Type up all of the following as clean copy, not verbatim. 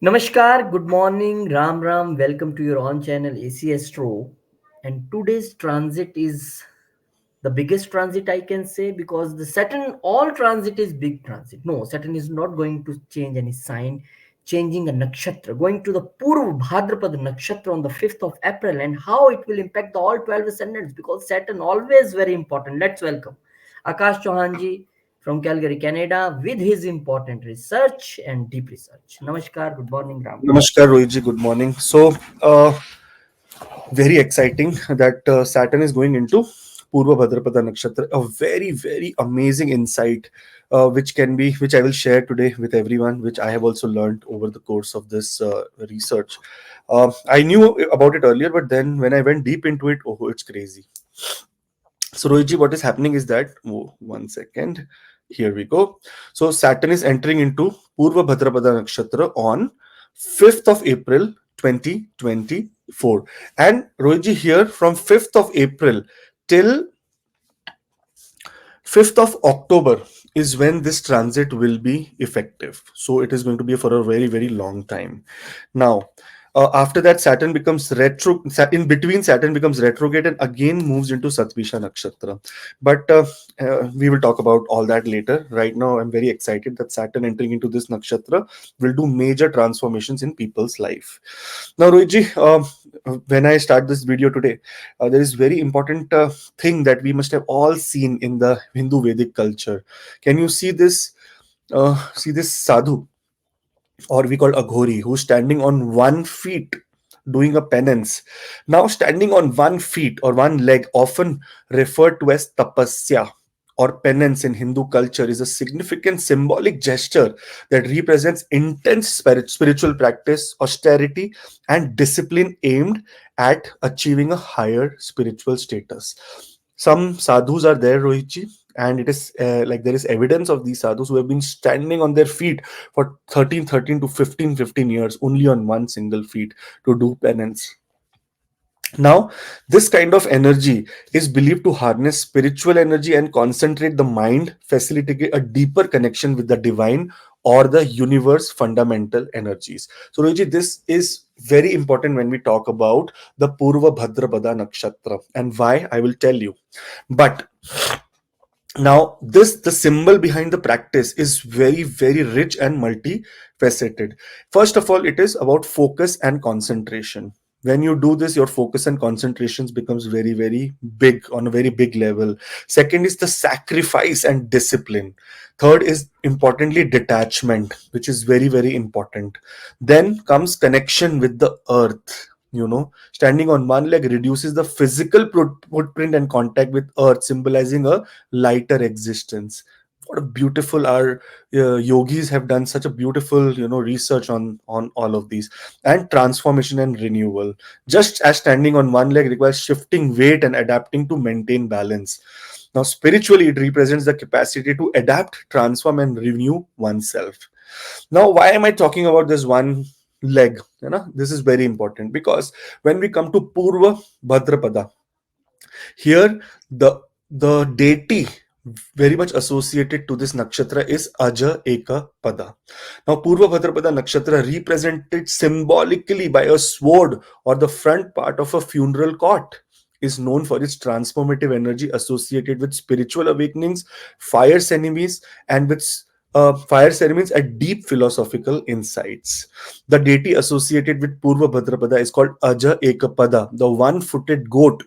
Namaskar, good morning, Ram Ram. Welcome to your own channel AC Astro. And today's transit is the biggest transit I can say because the Saturn, all transit is big transit. No, Saturn is not going to change any sign, changing a nakshatra, going to the Purva Bhadrapada nakshatra on the 5th of April, and how it will impact the all 12 ascendants because Saturn always very important. Let's welcome Akash Chauhanji from Calgary, Canada, with his important research and deep research. Namaskar, good morning, Ram Ram. Namaskar, Rohitji. Good morning. Very exciting that Saturn is going into Purva Bhadrapada Nakshatra. A very, very amazing insight, which I will share today with everyone, which I have also learned over the course of this research. I knew about it earlier, but then when I went deep into it, oh, it's crazy. So, Rohitji, what is happening is that, oh, 1 second, here we go. So, Saturn is entering into Purva Bhadrapada Nakshatra on 5th of April 2024. And Rohitji, here from 5th of April till 5th of October is when this transit will be effective. So, it is going to be for a very, very long time. Now, after that, Saturn becomes retro. In between, Saturn becomes retrograde and again moves into Satvisha Nakshatra. But we will talk about all that later. Right now, I'm very excited that Saturn entering into this Nakshatra will do major transformations in people's life. Now, Rohitji, when I start this video today, there is very important thing that we must have all seen in the Hindu Vedic culture. Can you see this? See this sadhu, or we call aghori, who's standing on 1 feet doing a penance. Now, standing on 1 feet or one leg, often referred to as tapasya or penance in Hindu culture, is a significant symbolic gesture that represents intense spiritual practice, austerity, and discipline aimed at achieving a higher spiritual status. Some sadhus are there, Rohitji, and it is like there is evidence of these sadhus who have been standing on their feet for 13 to 15 years only on one single feet to do penance. Now, this kind of energy is believed to harness spiritual energy and concentrate the mind, facilitating a deeper connection with the divine or the universe fundamental energies. So, Rohitji, this is very important when we talk about the Purva Bhadrapada Nakshatra, and why I will tell you. But now, the symbol behind the practice is very, very rich and multifaceted. First of all, it is about focus and concentration. When you do this, your focus and concentrations becomes very, very big on a very big level. Second is the sacrifice and discipline. Third is importantly detachment, which is very, very important. Then comes connection with the earth. Standing on one leg reduces the physical footprint and contact with earth, symbolizing a lighter existence. What a beautiful, our yogis have done such a beautiful research on all of these. And transformation and renewal, just as standing on one leg requires shifting weight and adapting to maintain balance. Now, spiritually, it represents the capacity to adapt, transform, and renew oneself. Now, why am I talking about this one leg? This is very important because when we come to Purva Bhadrapada, here the deity very much associated to this nakshatra is Aja Eka Pada. Now, Purva Bhadrapada nakshatra represented symbolically by a sword or the front part of a funeral cot is known for its transformative energy associated with spiritual awakenings, fire ceremonies, and with fire ceremonies and deep philosophical insights. The deity associated with Purva Bhadrapada is called Aja Ekapada, the one-footed goat,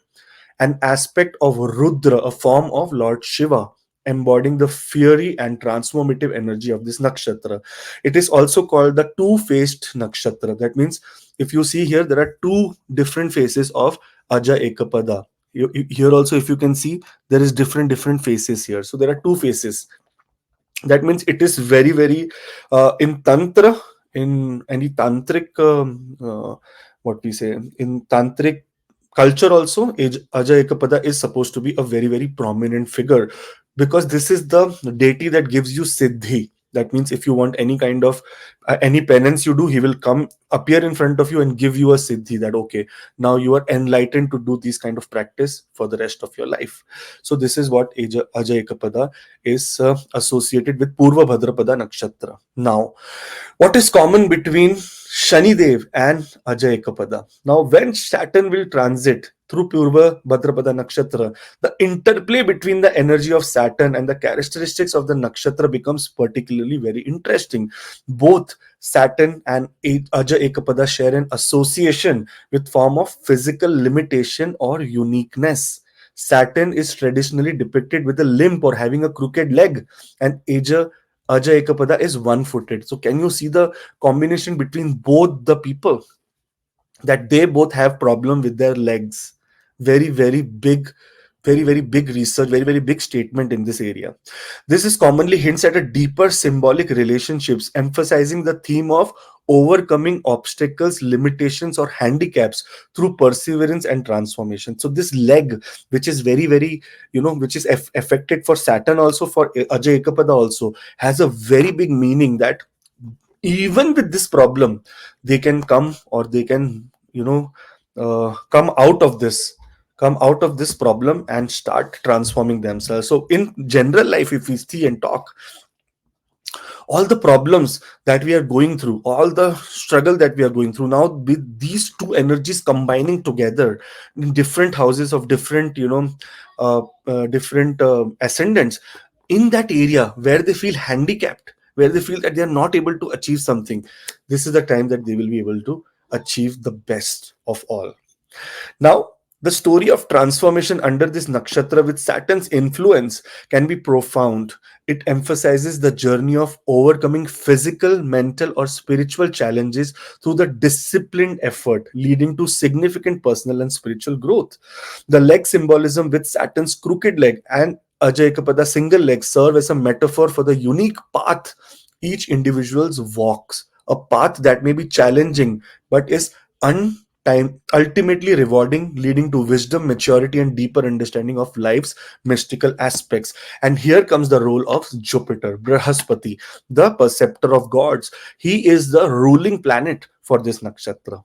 an aspect of Rudra, a form of Lord Shiva, embodying the fiery and transformative energy of this nakshatra. It is also called the two-faced nakshatra. That means if you see here, there are two different faces of Aja Ekapada. Here also, if you can see, there is different faces here. So there are two faces. That means it is very, very in Tantra, in any Tantric, what we say, in Tantric culture also, Aja Ekapada is supposed to be a very, very prominent figure because this is the deity that gives you Siddhi. That means if you want any kind of any penance you do, he will come appear in front of you and give you a Siddhi that, okay, now you are enlightened to do this kind of practice for the rest of your life. So this is what Aja Ekapada is associated with Purva Bhadrapada Nakshatra. Now, what is common between Shanidev and Ajay Kapada. Now, when Saturn will transit through Purva Bhadrapada Nakshatra, the interplay between the energy of Saturn and the characteristics of the nakshatra becomes particularly very interesting. Both Saturn and Ajay Ekapada share an association with form of physical limitation or uniqueness. Saturn is traditionally depicted with a limp or having a crooked leg, and Ajay Ekapada is one-footed. So, can you see the combination between both the people, that they both have problem with their legs? Very very big, very big research, very big statement in this area. This is commonly hints at a deeper symbolic relationships, emphasizing the theme of overcoming obstacles, limitations, or handicaps through perseverance and transformation. So this leg, which is very, which is affected for Saturn, also for Ajay Ekapada also, has a very big meaning that even with this problem, they can come, or they can, come out of this problem and start transforming themselves. So in general life, if we see and talk, all the problems that we are going through, all the struggle that we are going through now, with these two energies combining together in different houses of different, different ascendants, in that area where they feel handicapped, where they feel that they are not able to achieve something, this is the time that they will be able to achieve the best of all. Now, the story of transformation under this nakshatra with Saturn's influence can be profound. It emphasizes the journey of overcoming physical, mental, or spiritual challenges through the disciplined effort, leading to significant personal and spiritual growth. The leg symbolism with Saturn's crooked leg and Ajay Kapada single leg serve as a metaphor for the unique path each individual's walks. A path that may be challenging but is time ultimately rewarding, leading to wisdom, maturity, and deeper understanding of life's mystical aspects. And here comes the role of Jupiter, Brahaspati, the perceptor of gods. He is the ruling planet for this nakshatra.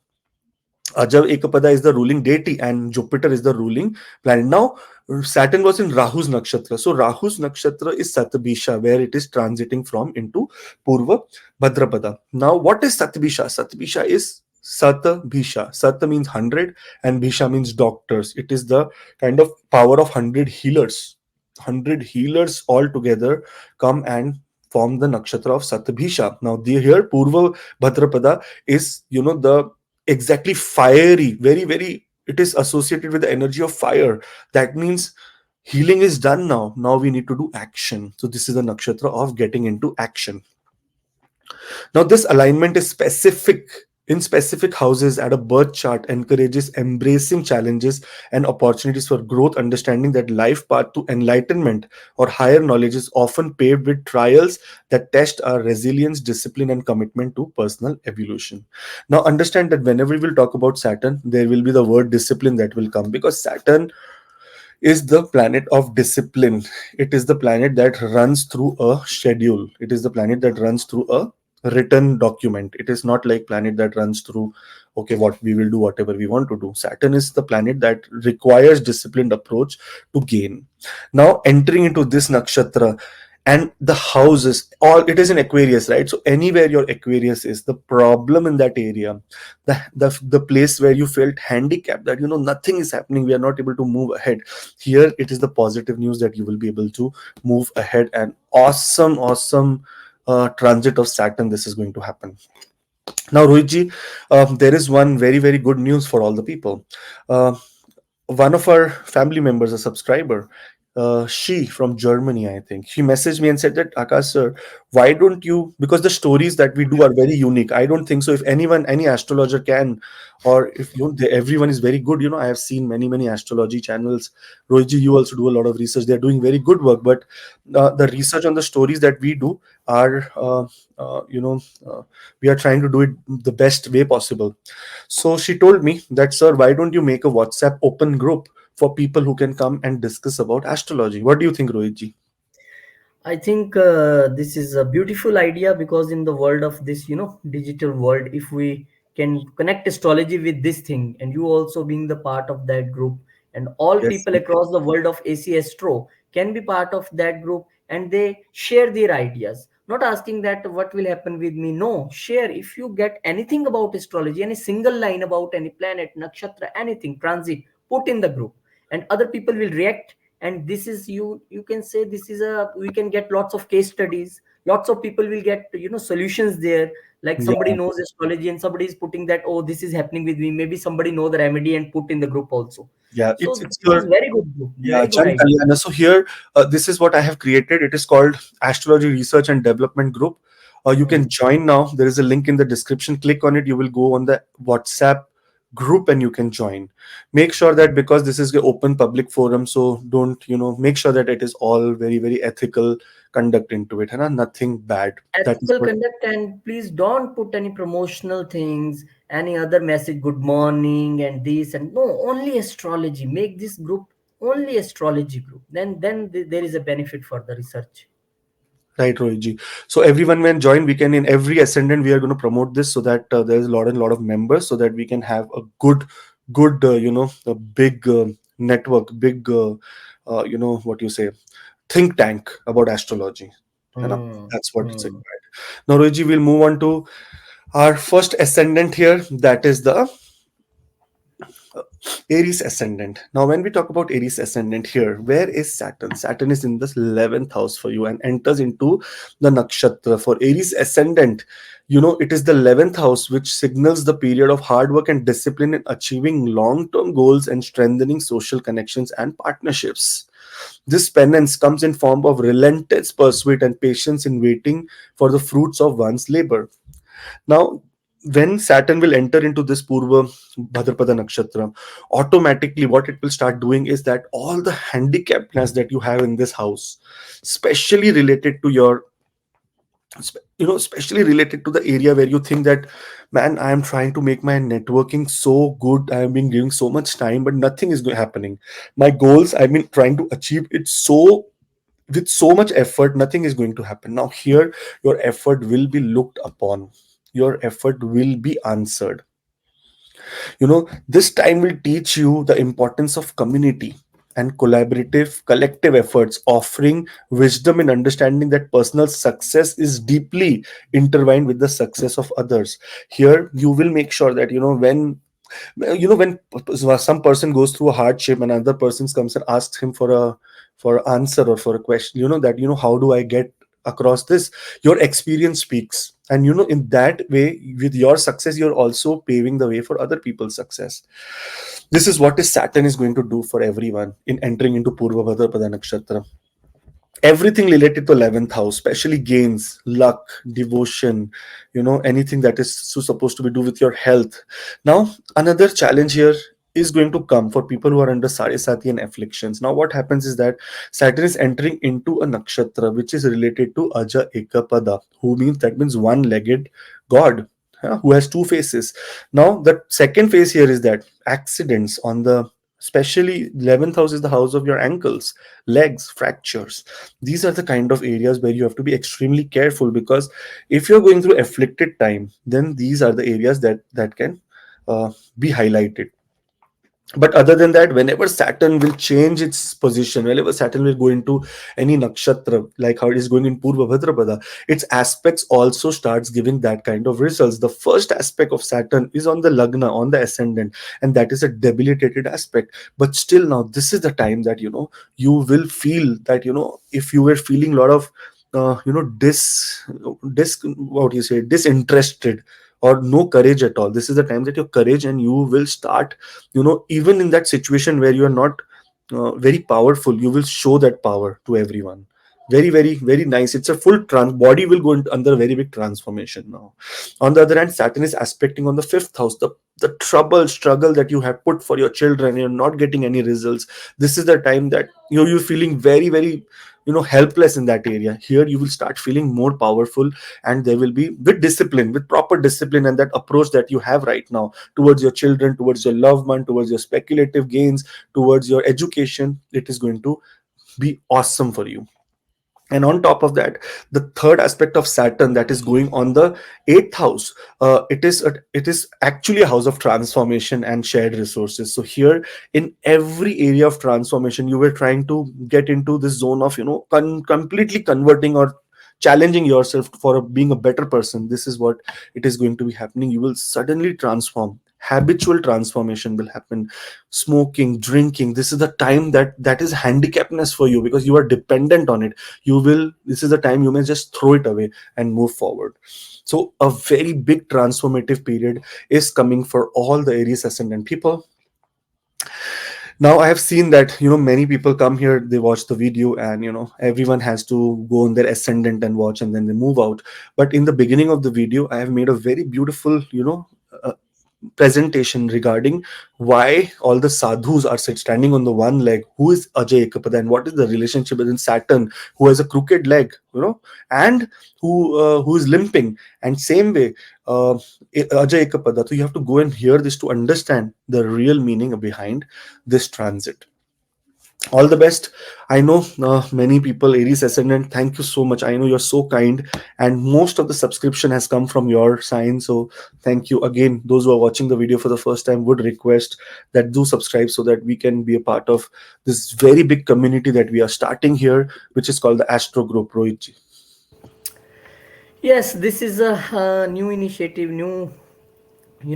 Ajav Ekapada is the ruling deity and Jupiter is the ruling planet. Now, Saturn was in Rahu's nakshatra. So, Rahu's nakshatra is Satabisha, where it is transiting from into Purva Bhadrapada. Now, what is Satabisha? Satabisha is Satabhisha. Sata means 100 and Bisha means doctors. It is the kind of power of 100 healers. 100 healers all together come and form the nakshatra of Satabhisha. Now, here Purva Bhadrapada is, the exactly fiery, very, it is associated with the energy of fire. That means healing is done. Now we need to do action. So this is the nakshatra of getting into action. Now, this alignment is specific in specific houses at a birth chart, encourages embracing challenges and opportunities for growth, understanding that life path to enlightenment or higher knowledge is often paved with trials that test our resilience, discipline, and commitment to personal evolution. Now, understand that whenever we will talk about Saturn, there will be the word discipline that will come, because Saturn is the planet of discipline. It is the planet that runs through a schedule. It is the planet that runs through a written document. It is not like planet that runs through, okay, what we will do, whatever we want to do. Saturn is the planet that requires disciplined approach to gain. Now, entering into this nakshatra, and the houses, all it is in Aquarius, right? So anywhere your Aquarius is, the problem in that area, the place where you felt handicapped, that nothing is happening, we are not able to move ahead, here it is the positive news that you will be able to move ahead, and awesome transit of Saturn, this is going to happen. Now, Rohitji, there is one very good news for all the people. uh, One of our family members, a subscriber, she from Germany, I think, she messaged me and said that, Akash sir, why don't you, because the stories that we do are very unique. I don't think so if any astrologer can, or if everyone is very good. I have seen many astrology channels. Rohitji, you also do a lot of research. They are doing very good work, but the research on the stories that we do are, uh, you know, uh, we are trying to do it the best way possible. So she told me that, sir, why don't you make a WhatsApp open group for people who can come and discuss about astrology? What do you think, Rohitji? I think this is a beautiful idea, because in the world of this, digital world, if we can connect astrology with this thing, and you also being the part of that group, and all Yes. people across the world of AC Astro can be part of that group, and they share their ideas. not asking that what will happen with me. No, share. If you get anything about astrology, any single line about any planet, nakshatra, anything, transit, put in the group, and other people will react. And this is, you can say, this is a, we can get lots of case studies, lots of people will get, solutions there. Like somebody Yeah, knows astrology and somebody is putting that, oh, this is happening with me, maybe somebody know the remedy and put in the group also. yeah. So It's this is your very good group, yeah, very good Jan idea. Kalyana. So here, this is what I have created. It is called Astrology Research and Development Group. You Hmm. can join now. There is a link in the description. Click on it. You will go on the WhatsApp group and you can join. Make sure that, because this is the open public forum, so don't, make sure that it is all very, very ethical conduct into it. And nothing bad. That is Ethical what. conduct, and please don't put any promotional things, any other message, good morning and this, and no, only astrology. Make this group only astrology group, then there is a benefit for the research. Right, Rohitji. So everyone when join, we can, in every ascendant we are going to promote this, so that there's a lot and lot of members, so that we can have a good, a big network, big, what you say, think tank about astrology. You know, Hmm. that's what it's Hmm. required. Now, Rohitji, we'll move on to our first ascendant here. That is the Aries ascendant. Now, when we talk about Aries ascendant here, where is Saturn? Saturn is in the 11th house for you and enters into the Nakshatra. For Aries ascendant, it is the 11th house, which signals the period of hard work and discipline in achieving long term goals and strengthening social connections and partnerships. This penance comes in form of relentless pursuit and patience in waiting for the fruits of one's labor. Now, when Saturn will enter into this Purva Bhadrapada Nakshatra, automatically what it will start doing is that all the handicapness that you have in this house, especially related to your, especially related to the area where you think that, man, I am trying to make my networking so good. I have been giving so much time, but nothing is happening. My goals, I've been trying to achieve it so with so much effort, nothing is going to happen. Now, here, your effort will be looked upon, your effort will be answered. This time will teach you the importance of community and collaborative collective efforts, offering wisdom in understanding that personal success is deeply intertwined with the success of others. Here, you will make sure that, when some person goes through a hardship and another person comes and asks him for an answer or for a question, that, how do I get across this, your experience speaks. And, in that way, with your success, you're also paving the way for other people's success. This is what is Saturn is going to do for everyone in entering into Purva Bhadrapada Nakshatra. Everything related to 11th house, especially gains, luck, devotion, anything that is so supposed to be do with your health. Now, another challenge here is going to come for people who are under Sarisati and afflictions. Now, what happens is that Saturn is entering into a nakshatra which is related to Aja Ekapada, who means, that means one-legged god, who has two faces. Now, the second phase here is that accidents on the, especially 11th house is the house of your ankles, legs, fractures. These are the kind of areas where you have to be extremely careful, because if you're going through afflicted time, then these are the areas that can be highlighted. But other than that, whenever Saturn will change its position, whenever Saturn will go into any nakshatra, like how it is going in Purva Bhadrapada, its aspects also starts giving that kind of results. The first aspect of Saturn is on the lagna, on the ascendant, and that is a debilitated aspect. But still, now this is the time that, you will feel that, if you were feeling a lot of what do you say, disinterested, or no courage at all, this is the time that your courage, and you will start, even in that situation where you are not very powerful, you will show that power to everyone. Very, very, very nice. It's a full body will go into under a very big transformation now. On the other hand, Saturn is aspecting on the fifth house, the trouble struggle that you have put for your children, you're not getting any results. This is the time that, you're feeling very, very, helpless in that area. Here you will start feeling more powerful, and there will be, with discipline, with proper discipline, and that approach that you have right now towards your children, towards your loved one, towards your speculative gains, towards your education, it is going to be awesome for you. And on top of that, the third aspect of Saturn that is going on the eighth house, it is actually a house of transformation and shared resources. So here, in every area of transformation, you were trying to get into this zone of, completely converting or challenging yourself for being a better person, this is what it is going to be happening. You will suddenly transform. Habitual transformation will happen. Smoking, drinking, this is the time that is handicapness for you, because you are dependent on it. You will, this is the time you may just throw it away and move forward. So a very big transformative period is coming for all the Aries ascendant people. Now I have seen that, many people come here, they watch the video, and everyone has to go on their ascendant and watch, and then they move out. But in the beginning of the video, I have made a very beautiful, uh, presentation regarding why all the sadhus are standing on the one leg. Who is Ajay Ekapada, and what is the relationship within Saturn, who has a crooked leg, and who is limping. And same way, uh, Ajay Ekapada. So you have to go and hear this to understand the real meaning behind this transit. All the best. I know many people, Aries ascendant, thank you so much. I know you're so kind, and most of the subscription has come from your sign, so thank you again. Those who are watching the video for the first time, would request that do subscribe, so that we can be a part of this very big community that we are starting here, which is called the Astro Group. Rohit ji. Yes, this is a new initiative, new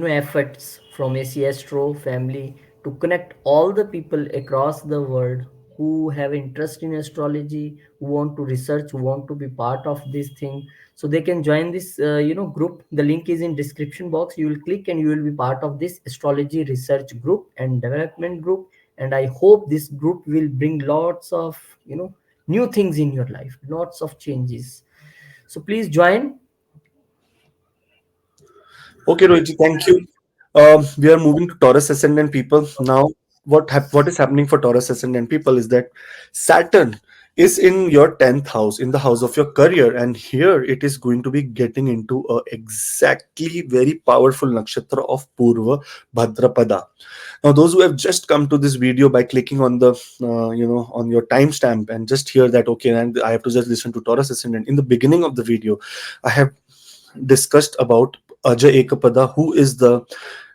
efforts from AC Astro family to connect all the people across the world who have interest in astrology, who want to research, who want to be part of this thing. So they can join this group. The link is in description box. You will click and you will be part of this astrology research group and development group. And I hope this group will bring lots of new things in your life, lots of changes. So please join. Okay, Rohit, thank you. We are moving to Taurus ascendant people now. What is happening for Taurus ascendant people is that Saturn is in your 10th house, in the house of your career, and here it is going to be getting into a exactly very powerful nakshatra of Purva, Bhadrapada. Now, those who have just come to this video by clicking on the on your timestamp and just hear that, okay, and I have to just listen to Taurus ascendant. In the beginning of the video, I have discussed about Ajay Ekapada, who is the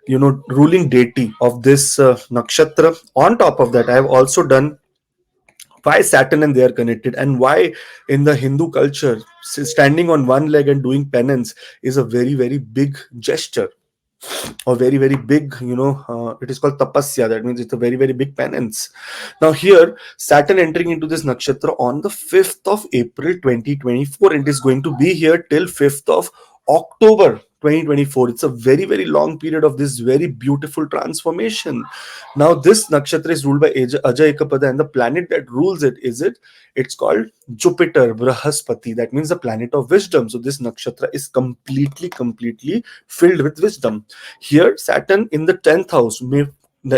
ruling deity of this nakshatra. On top of that, I have also done why Saturn and they are connected, and why in the Hindu culture standing on one leg and doing penance is a very very big gesture, or very very big, it is called tapasya. That means it's a very very big penance. Now here, Saturn entering into this nakshatra on the 5th of April 2024, and it is going to be here till 5th of October 2024. It's a very very long period of this very beautiful transformation. Now this nakshatra is ruled by Ajay Ekapada, and the planet that rules it is it's called Jupiter, Brahaspati. That means the planet of wisdom. So this nakshatra is completely filled with wisdom. Here, Saturn in the 10th house may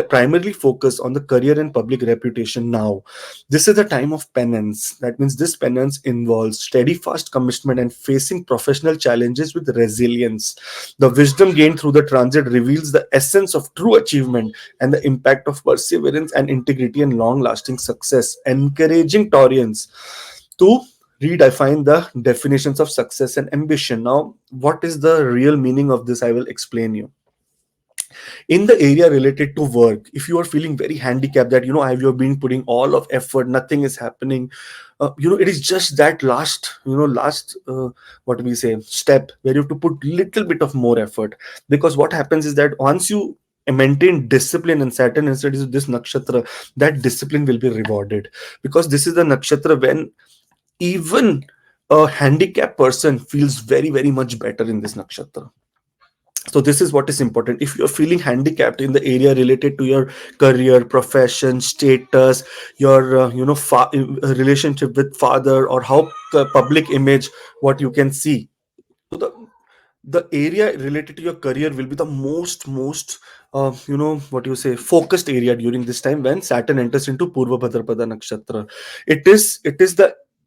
primarily focus on the career and public reputation now. This is a time of penance. That means this penance involves steadfast commitment and facing professional challenges with resilience. The wisdom gained through the transit reveals the essence of true achievement and the impact of perseverance and integrity and long lasting success, encouraging Taurians to redefine the definitions of success and ambition. Now, what is the real meaning of this? I will explain you. In the area related to work, if you are feeling very handicapped, that you've been putting all of effort, nothing is happening, it is just that last what do we say, step, where you have to put little bit of more effort. Because what happens is that once you maintain discipline, and Saturn instead is this nakshatra, that discipline will be rewarded, because this is the nakshatra when even a handicapped person feels very very much better in this nakshatra. So this is what is important. If you're feeling handicapped in the area related to your career, profession, status, your relationship with father, or how public image, what you can see, so the area related to your career will be the most what you say, focused area during this time when Saturn enters into Purva Bhadrapada nakshatra.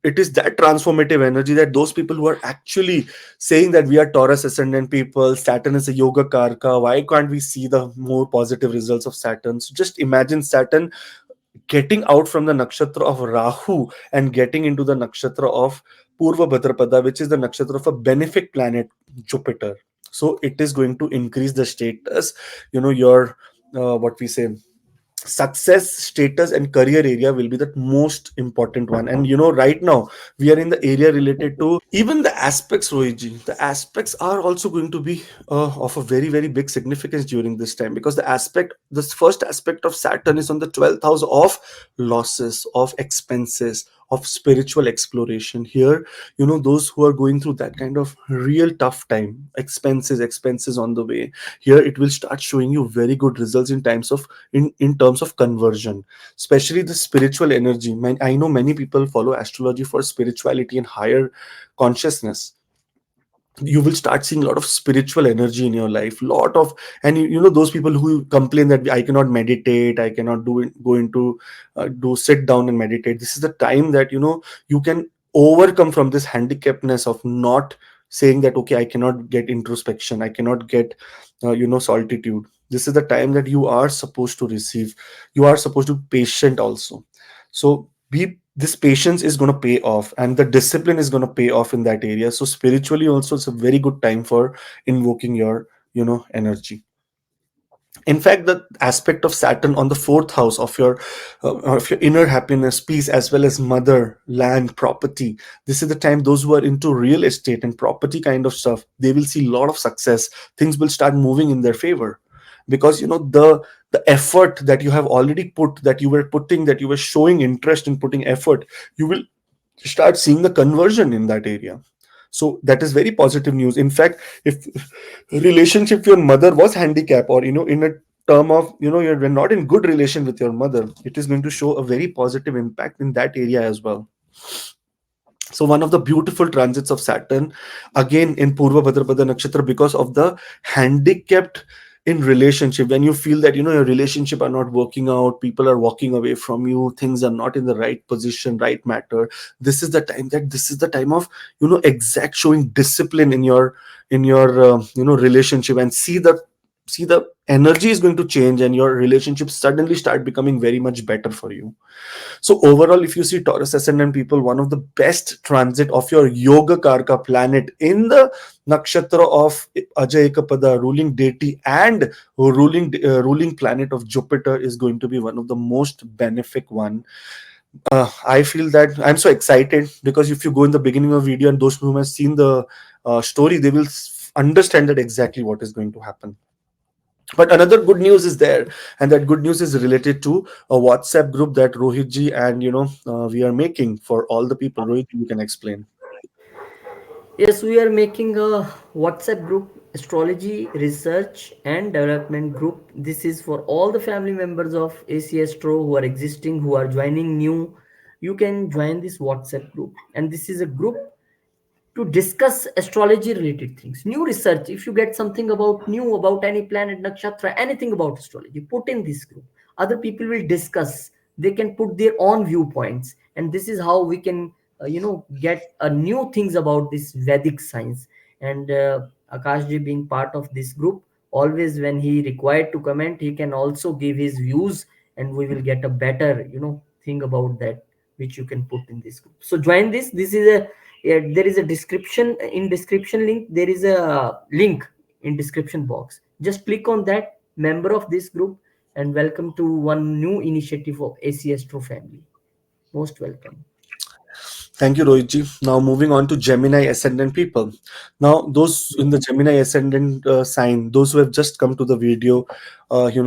It is that transformative energy, that those people who are actually saying that we are Taurus ascendant people, Saturn is a yoga karka, why can't we see the more positive results of Saturn? So just imagine Saturn getting out from the nakshatra of Rahu and getting into the nakshatra of Purva Bhadrapada, which is the nakshatra of a benefic planet, Jupiter. So it is going to increase the status, your what we say, success, status, and career area will be the most important one. And right now we are in the area related to even the aspects, Rohitji. The aspects are also going to be of a very, very big significance during this time, because this first aspect of Saturn is on the 12th house of losses, of expenses, of spiritual exploration. Here, those who are going through that kind of real tough time, expenses on the way, here it will start showing you very good results in terms of conversion, especially the spiritual energy. I know many people follow astrology for spirituality and higher consciousness. You will start seeing a lot of spiritual energy in your life, lot of, and those people who complain that I cannot meditate, I cannot do it, go into do sit down and meditate. This is the time that you can overcome from this handicapness of not saying that, okay, I cannot get introspection, I cannot get solitude. This is the time that you are supposed to receive, you are supposed to be patient also. So be this patience is going to pay off, and the discipline is going to pay off in that area. So spiritually also, it's a very good time for invoking your energy. In fact, the aspect of Saturn on the fourth house of your inner happiness, peace, as well as mother, land, property. This is the time those who are into real estate and property kind of stuff, they will see a lot of success. Things will start moving in their favor, because the effort that you have already put, that you were putting, that you were showing interest in putting effort, you will start seeing the conversion in that area. So that is very positive news. In fact, if relationship with your mother was handicap, or in a term of you're not in good relation with your mother, it is going to show a very positive impact in that area as well. So one of the beautiful transits of Saturn, again in Purva Bhadrapada Nakshatra, because of the handicapped in relationship, when you feel that your relationship are not working out, people are walking away from you, things are not in the right position, right matter. This is the time of exact showing discipline in your relationship, and see the energy is going to change, and your relationship suddenly start becoming very much better for you. So overall, if you see Taurus ascendant people, one of the best transit of your Yoga Karka planet in the nakshatra of Ajay Ekapada, ruling deity and ruling planet of Jupiter, is going to be one of the most benefic one. I feel that I'm so excited, because if you go in the beginning of video, and those who have seen the story, they will understand that exactly what is going to happen. But another good news is there, and that good news is related to a WhatsApp group that Rohitji and we are making for all the people. Rohit, you can explain. Yes, we are making a WhatsApp group, astrology research and development group. This is for all the family members of AC Astro who are existing, who are joining new. You can join this WhatsApp group, and this is a group to discuss astrology related things, new research. If you get something about new about any planet, nakshatra, anything about astrology, put in this group. Other people will discuss, they can put their own viewpoints, and this is how we can get new things about this Vedic science. And Akashji being part of this group, always when he required to comment, he can also give his views, and we will get a better thing about that, which you can put in this group. So join this. This is a, yeah, there is a description, in description link, there is a link in description box. Just click on that, member of this group, and welcome to one new initiative of AC Astro family. Most welcome. Thank you, Rohitji. Now moving on to Gemini ascendant people. Now those in the Gemini ascendant sign, those who have just come to the video,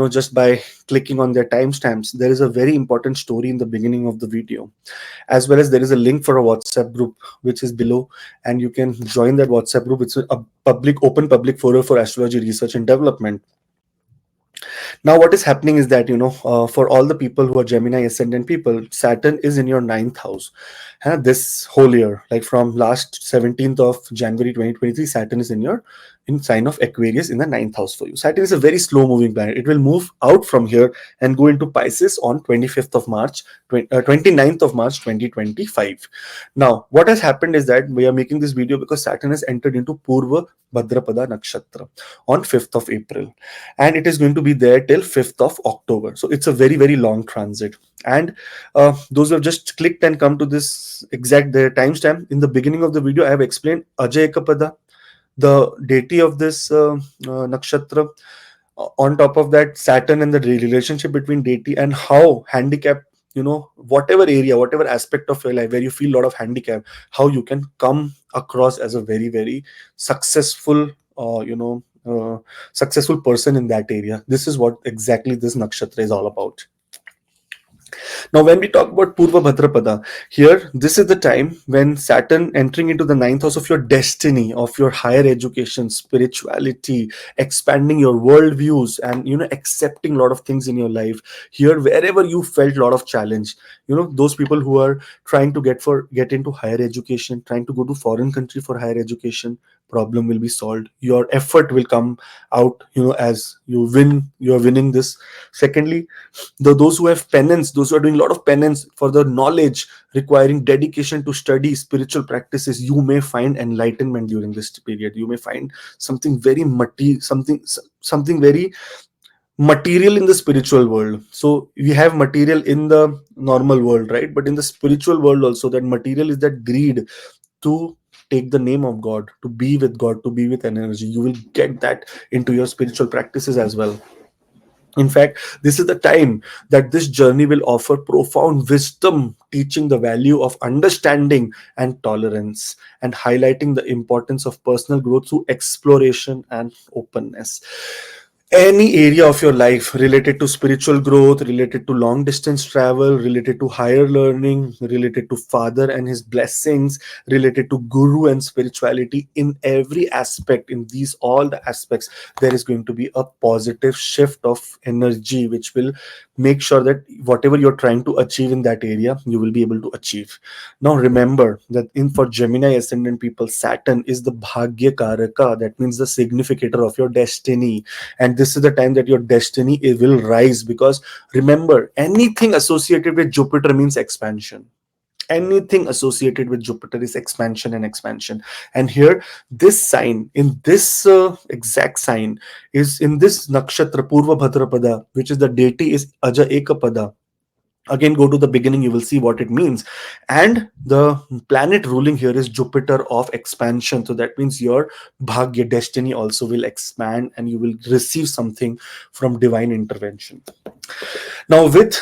just by clicking on their timestamps, there is a very important story in the beginning of the video, as well as there is a link for a WhatsApp group which is below, and you can join that WhatsApp group. It's a open public forum for astrology research and development. Now what is happening is that for all the people who are Gemini ascendant people, Saturn is in your ninth house. This whole year, like from last 17th of January 2023, Saturn is in sign of Aquarius in the ninth house for you. Saturn is a very slow moving planet. It will move out from here and go into Pisces on 25th of March 29th of March 2025. Now what has happened is that we are making this video because Saturn has entered into Purva Bhadrapada Nakshatra on 5th of April, and it is going to be there till 5th of October. So it's a very, very long transit. And those who have just clicked and come to this exact timestamp, in the beginning of the video, I have explained Ajay Kapada, the deity of this nakshatra. On top of that, Saturn and the relationship between deity and how handicap, whatever area, whatever aspect of your life where you feel a lot of handicap, how you can come across as a very very successful, successful person in that area. This is what exactly this nakshatra is all about. Now, when we talk about Purva Bhadrapada, here, this is the time when Saturn entering into the ninth house of your destiny, of your higher education, spirituality, expanding your worldviews, and accepting a lot of things in your life. Here, wherever you felt a lot of challenge, those people who are trying to get into higher education, trying to go to foreign country for higher education, problem will be solved. Your effort will come out, as you are winning this. Secondly, those who have penance, those who are doing a lot of penance for the knowledge, requiring dedication to study spiritual practices, you may find enlightenment during this period. You may find something very something very material in the spiritual world. So we have material in the normal world, right? But in the spiritual world also, that material is that greed to take the name of God, to be with God, to be with an energy. You will get that into your spiritual practices as well. In fact, this is the time that this journey will offer profound wisdom, teaching the value of understanding and tolerance, and highlighting the importance of personal growth through exploration and openness. Any area of your life related to spiritual growth, related to long distance travel, related to higher learning, related to father and his blessings, related to guru and spirituality, in every aspect, in these all the aspects, there is going to be a positive shift of energy which will make sure that whatever you're trying to achieve in that area, you will be able to achieve. Now remember that in for Gemini ascendant people, Saturn is the bhagya karaka, that means the significator of your destiny. And this is the time that your destiny will rise, because remember, anything associated with Jupiter means expansion. Anything associated with Jupiter is expansion and expansion. And here, this sign, in this exact sign, is in this nakshatra Purva Bhadrapada, which is the deity is Aja Ekapada. Again, go to the beginning, you will see what it means. And the planet ruling here is Jupiter of expansion. So that means your bhagya, destiny, also will expand, and you will receive something from divine intervention. Now, with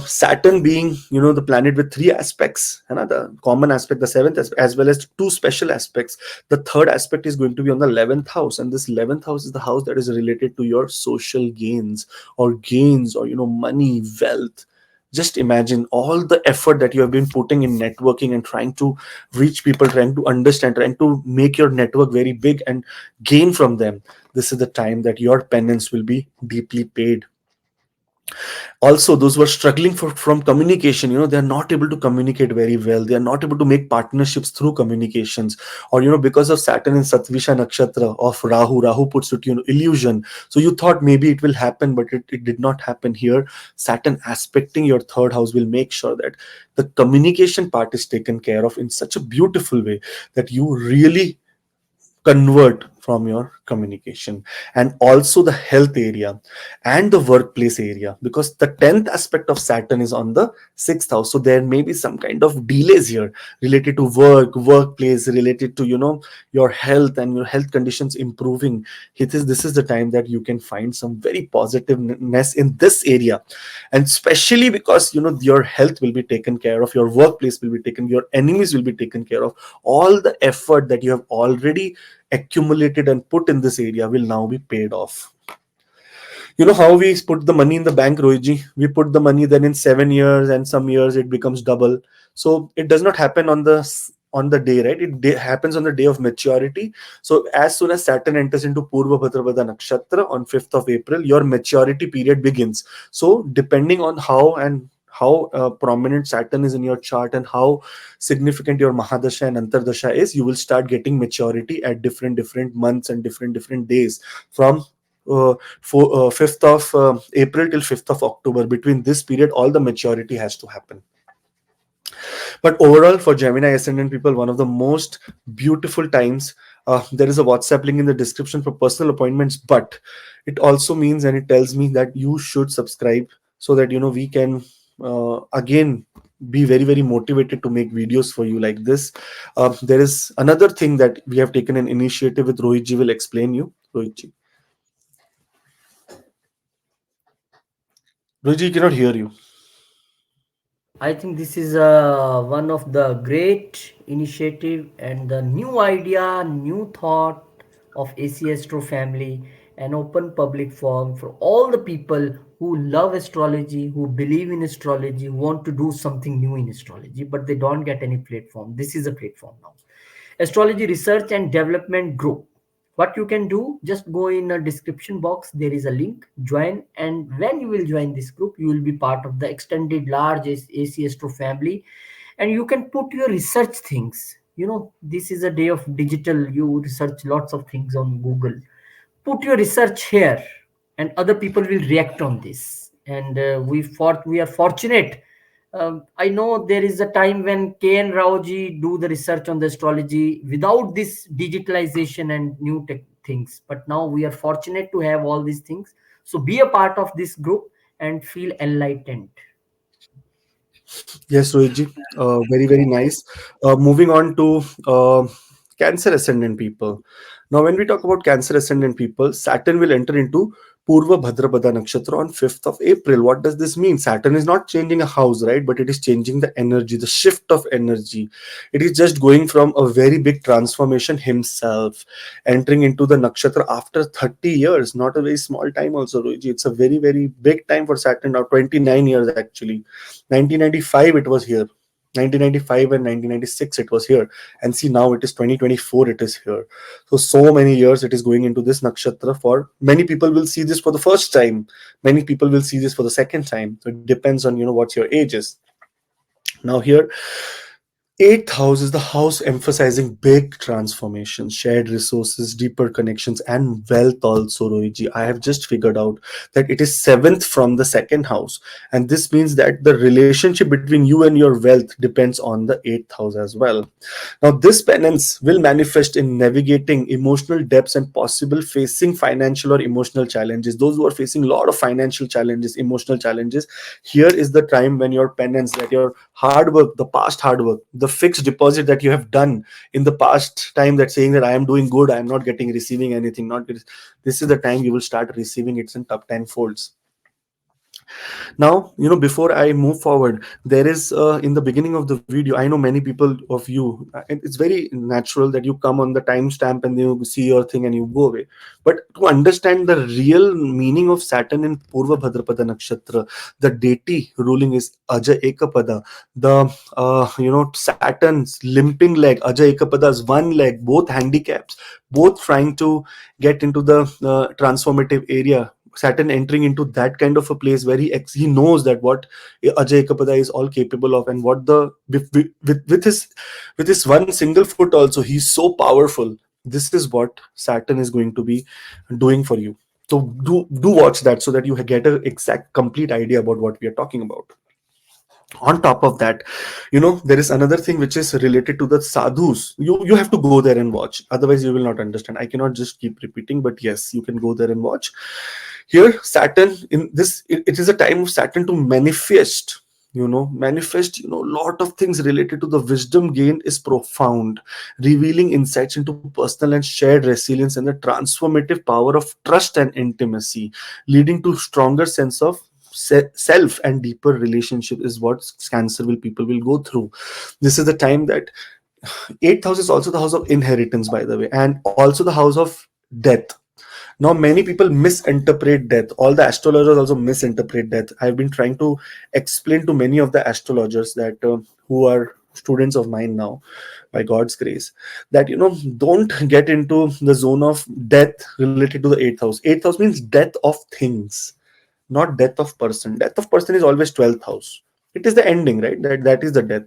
Saturn being, the planet with three aspects, another common aspect, the seventh, as well as two special aspects. The third aspect is going to be on the 11th house, and this 11th house is the house that is related to your social gains, or money, wealth. Just imagine all the effort that you have been putting in networking and trying to reach people, trying to understand, trying to make your network very big and gain from them. This is the time that your penance will be deeply paid. Also, those who are struggling from communication, they're not able to communicate very well, they are not able to make partnerships through communications, or because of Saturn in Satvisha nakshatra of Rahu puts it, illusion. So you thought maybe it will happen, but it did not happen. Here, Saturn aspecting your third house will make sure that the communication part is taken care of in such a beautiful way that you really convert from your communication. And also the health area and the workplace area, because the 10th aspect of Saturn is on the 6th house. So there may be some kind of delays here related to workplace, related to your health and your health conditions improving. This is the time that you can find some very positiveness in this area. And especially because your health will be taken care of, your workplace will be taken, your enemies will be taken care of. All the effort that you have already accumulated and put in this area will now be paid off. You know how we put the money in the bank, Rohiji? We put the money, then in 7 years and some years it becomes double. So it does not happen on the day, right? It happens on the day of maturity. So as soon as Saturn enters into Purva Bhadrapada Nakshatra on 5th of April, your maturity period begins. So depending on how prominent Saturn is in your chart and how significant your Mahadasha and Antardasha is, you will start getting maturity at different months and different days from 5th of April till 5th of October. Between this period, all the maturity has to happen. But overall, for Gemini ascendant people, one of the most beautiful times. There is a WhatsApp link in the description for personal appointments, but it also means, and it tells me that you should subscribe so that we can again be very very motivated to make videos for you like this. There is another thing that we have taken an initiative with. Rohit ji will explain you. Rohit ji. Roji, cannot hear you. I think this is one of the great initiative and the new idea, new thought of AC Astro family, an open public forum for all the people who love astrology, who believe in astrology, who want to do something new in astrology, but they don't get any platform. This is a platform now. Astrology Research and Development Group. What you can do, just go in a description box, there is a link, join, and when you will join this group you will be part of the extended large AC Astro family, and you can put your research things. This is a day of digital, you research lots of things on Google. Put your research here, and other people will react on this. And we are fortunate. I know there is a time when KN Raoji do the research on the astrology without this digitalization and new tech things, but now we are fortunate to have all these things. So be a part of this group and feel enlightened. Yes, Rohitji, very, very nice. Moving on to Cancer ascendant people. Now, when we talk about Cancer ascendant people, Saturn will enter into Purva Bhadrapada Nakshatra on 5th of April. What does this mean? Saturn is not changing a house, right? But it is changing the energy, the shift of energy. It is just going from a very big transformation himself, entering into the Nakshatra after 30 years. Not a very small time, also, Rohitji. It's a very, very big time for Saturn now, 29 years actually. 1995 it was here, 1995 and 1996 it was here, and see now it is 2024, it is here. So many years it is going into this nakshatra. For many people will see this for the first time, many people will see this for the second time, so it depends on what your age is. Now here, eighth house is the house emphasizing big transformations, shared resources, deeper connections, and wealth also, Rohiji. I have just figured out that it is seventh from the second house. And this means that the relationship between you and your wealth depends on the eighth house as well. Now, this penance will manifest in navigating emotional depths and possible facing financial or emotional challenges. Those who are facing a lot of financial challenges, emotional challenges, here is the time when your penance, that your hard work, the past hard work, the fixed deposit that you have done in the past time, that saying that I am doing good, I am not getting receiving anything, not this is the time you will start receiving it in top 10 folds. Now, before I move forward, there is in the beginning of the video, I know many people of you, and it's very natural that you come on the timestamp and you see your thing and you go away. But to understand the real meaning of Saturn in Purva Bhadrapada Nakshatra, the deity ruling is Aja Ekapada. The Saturn's limping leg, Aja Ekapada's one leg, both handicaps, both trying to get into the transformative area. Saturn entering into that kind of a place where he knows that what Ajay Kapada is all capable of, and what the with his one single foot also, he's so powerful. This is what Saturn is going to be doing for you. So do watch that, so that you get a exact complete idea about what we are talking about. On top of that, there is another thing which is related to the sadhus. You have to go there and watch, otherwise you will not understand. I cannot just keep repeating, but yes, you can go there and watch. Here, Saturn, in this, it is a time of Saturn to manifest, lot of things related to the wisdom gained is profound, revealing insights into personal and shared resilience and the transformative power of trust and intimacy, leading to stronger sense of self and deeper relationship is what Cancer will people will go through. This is the time that eighth house is also the house of inheritance, by the way, and also the house of death. Now, many people misinterpret death. All the astrologers also misinterpret death. I've been trying to explain to many of the astrologers that who are students of mine now, by God's grace, that don't get into the zone of death related to the eighth house. Eighth house means death of things, not death of person. Death of person is always 12th house. It is the ending, right? That is the death.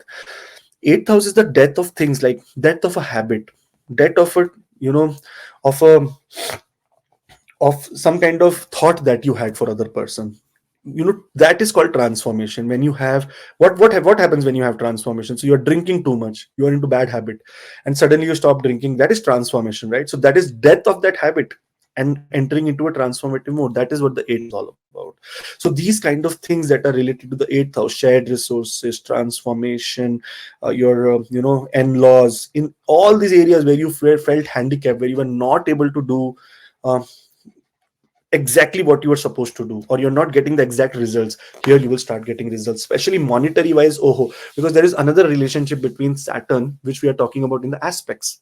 Eighth house is the death of things, like death of a habit, death of a of a of some kind of thought that you had for other person. That is called transformation. When you have what happens when you have transformation? So you're drinking too much, you are into bad habit, and suddenly you stop drinking. That is transformation, right? So that is death of that habit and entering into a transformative mode. That is what the eighth is all about. So these kind of things that are related to the eighth house, shared resources, transformation, your in-laws, in all these areas where you felt handicapped, where you were not able to do uh, exactly what you are supposed to do, or you're not getting the exact results, here you will start getting results, especially monetary wise. Oh, because there is another relationship between Saturn, which we are talking about in the aspects.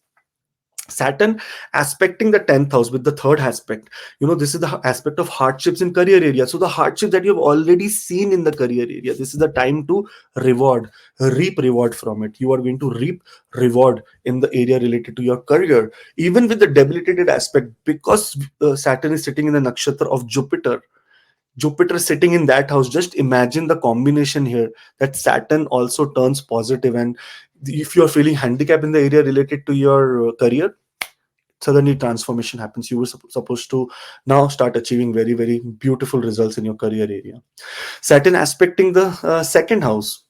Saturn aspecting the 10th house with the third aspect. This is the aspect of hardships in career area. So the hardship that you have already seen in the career area, this is the time to reward, reap reward from it. You are going to reap reward in the area related to your career, even with the debilitated aspect, because Saturn is sitting in the nakshatra of Jupiter. Jupiter sitting in that house. Just imagine the combination here, that Saturn also turns positive, and if you are feeling handicapped in the area related to your career, suddenly transformation happens. You were supposed to now start achieving very, very beautiful results in your career area. Saturn aspecting the second house.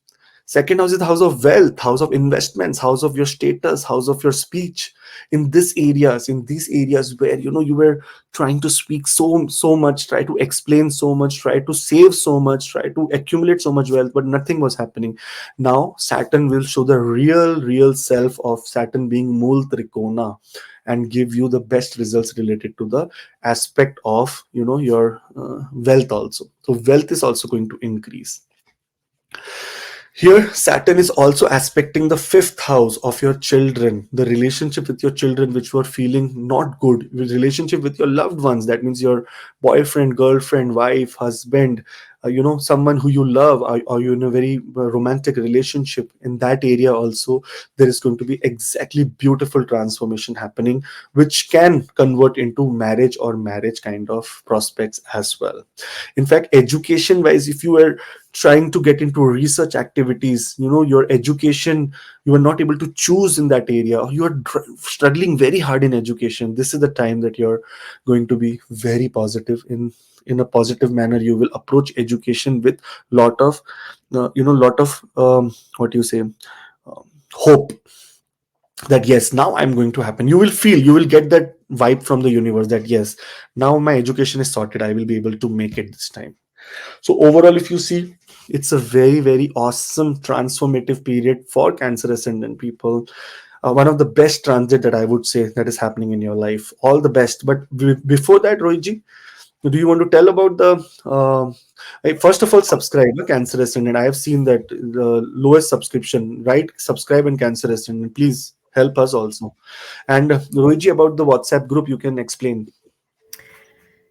Second house is the house of wealth, house of investments, house of your status, house of your speech. In these areas where you were trying to speak so much, try to explain so much, try to save so much, try to accumulate so much wealth, but nothing was happening. Now Saturn will show the real self of Saturn being Mool Trikona, and give you the best results related to the aspect of your wealth also. So wealth is also going to increase. Here, Saturn is also aspecting the fifth house of your children, the relationship with your children, which were feeling not good, the relationship with your loved ones. That means your boyfriend, girlfriend, wife, husband, someone who you love. Are you in a very romantic relationship? In that area also, there is going to be exactly beautiful transformation happening, which can convert into marriage or marriage kind of prospects as well. In fact, education wise, if you were trying to get into research activities, your education, you are not able to choose in that area, or you are struggling very hard in education, this is the time that you're going to be very positive. In a positive manner, you will approach education with lot of lot of what do you say, hope, that yes, now I'm going to happen. You will get that vibe from the universe that yes, now my education is sorted, I will be able to make it this time. So overall, if you see, it's a very, very awesome transformative period for Cancer ascendant people. One of the best transit that I would say that is happening in your life. All the best. But before that, Rohitji, do you want to tell about the first of all, subscribe Cancer ascendant? I have seen that the lowest subscription, right? Subscribe and Cancer ascendant. Please help us also. And Rohitji, about the WhatsApp group, you can explain.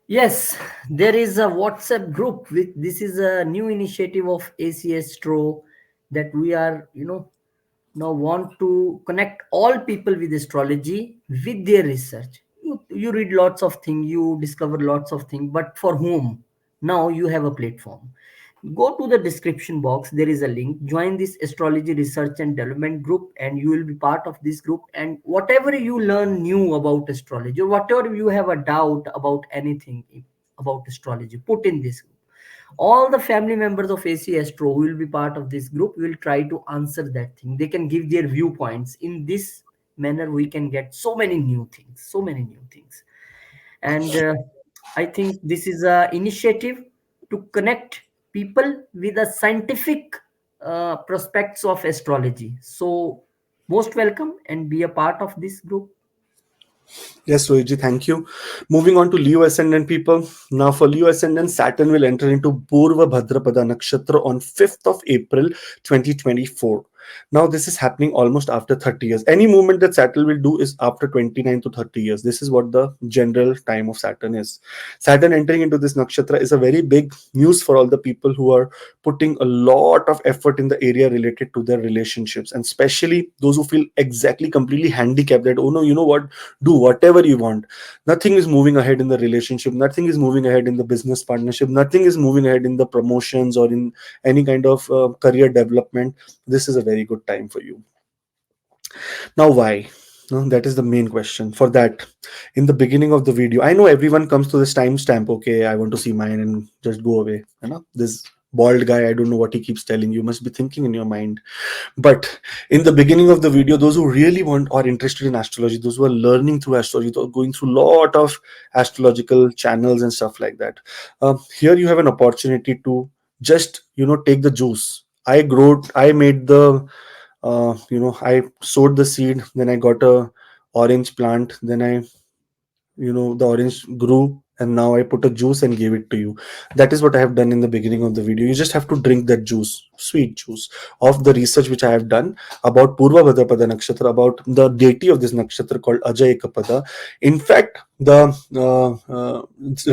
Yes, there is a WhatsApp group. This is a new initiative of ACS that we are, now want to connect all people with astrology with their research. You read lots of things, you discover lots of things, but for whom? Now you have a platform. Go to the description box, there is a link. Join this astrology research and development group, and you will be part of this group. And whatever you learn new about astrology, or whatever you have a doubt about anything about astrology, put in this group. All the family members of AC Astro will be part of this group. We will try to answer that thing. They can give their viewpoints. In this manner, we can get so many new things, so many new things. And I think this is a initiative to connect people with the scientific prospects of astrology. So most welcome and be a part of this group. Yes, Rohitji, thank you. Moving on to Leo ascendant people. Now, for Leo ascendant, Saturn will enter into Purva Bhadrapada Nakshatra on 5th of April 2024. Now, this is happening almost after 30 years. Any movement that Saturn will do is after 29 to 30 years. This is what the general time of Saturn is. Saturn entering into this nakshatra is a very big news for all the people who are putting a lot of effort in the area related to their relationships, and especially those who feel exactly completely handicapped that, oh no, you know what, do whatever you want, nothing is moving ahead in the relationship, nothing is moving ahead in the business partnership, nothing is moving ahead in the promotions or in any kind of career development. This is a very good time for you. Now, why? No, that is the main question. For that, in the beginning of the video, I know everyone comes to this timestamp. Okay, I want to see mine and just go away. This bald guy, I don't know what he keeps telling you. Must be thinking in your mind. But in the beginning of the video, those who really want or interested in astrology, those who are learning through astrology, those going through a lot of astrological channels and stuff like that, here you have an opportunity to just take the juice. I made the I sowed the seed, then I got a orange plant, then the orange grew, and now I put a juice and gave it to you. That is what I have done in the beginning of the video. You just have to drink that juice, sweet juice, of the research which I have done about Purva Bhadrapada Nakshatra, about the deity of this nakshatra called Ajay Ekapada. In fact, the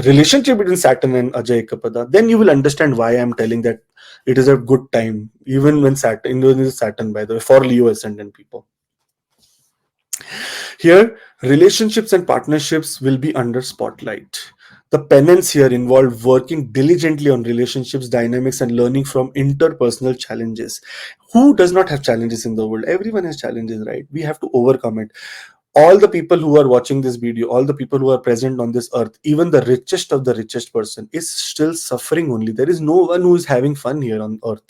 relationship between Saturn and Ajay Ekapada, then you will understand why I am telling that it is a good time, even when Saturn, by the way, for Leo ascendant people. Here, relationships and partnerships will be under spotlight. The penance here involved working diligently on relationships, dynamics, and learning from interpersonal challenges. Who does not have challenges in the world? Everyone has challenges, right? We have to overcome it. All the people who are watching this video, all the people who are present on this earth, even the richest of the richest person is still suffering only. There is no one who is having fun here on earth.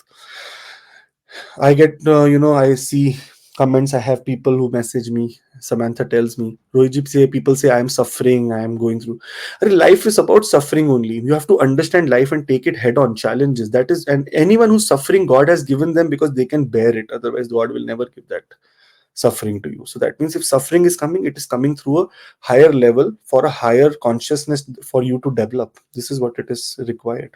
I get, I see comments. I have people who message me. Samantha tells me, Rohit, say people say I am suffering, I am going through. Life is about suffering only. You have to understand life and take it head on. Challenges. That is, and anyone who's suffering, God has given them because they can bear it. Otherwise, God will never give that suffering to you. So that means if suffering is coming, it is coming through a higher level for a higher consciousness for you to develop. This is what it is required.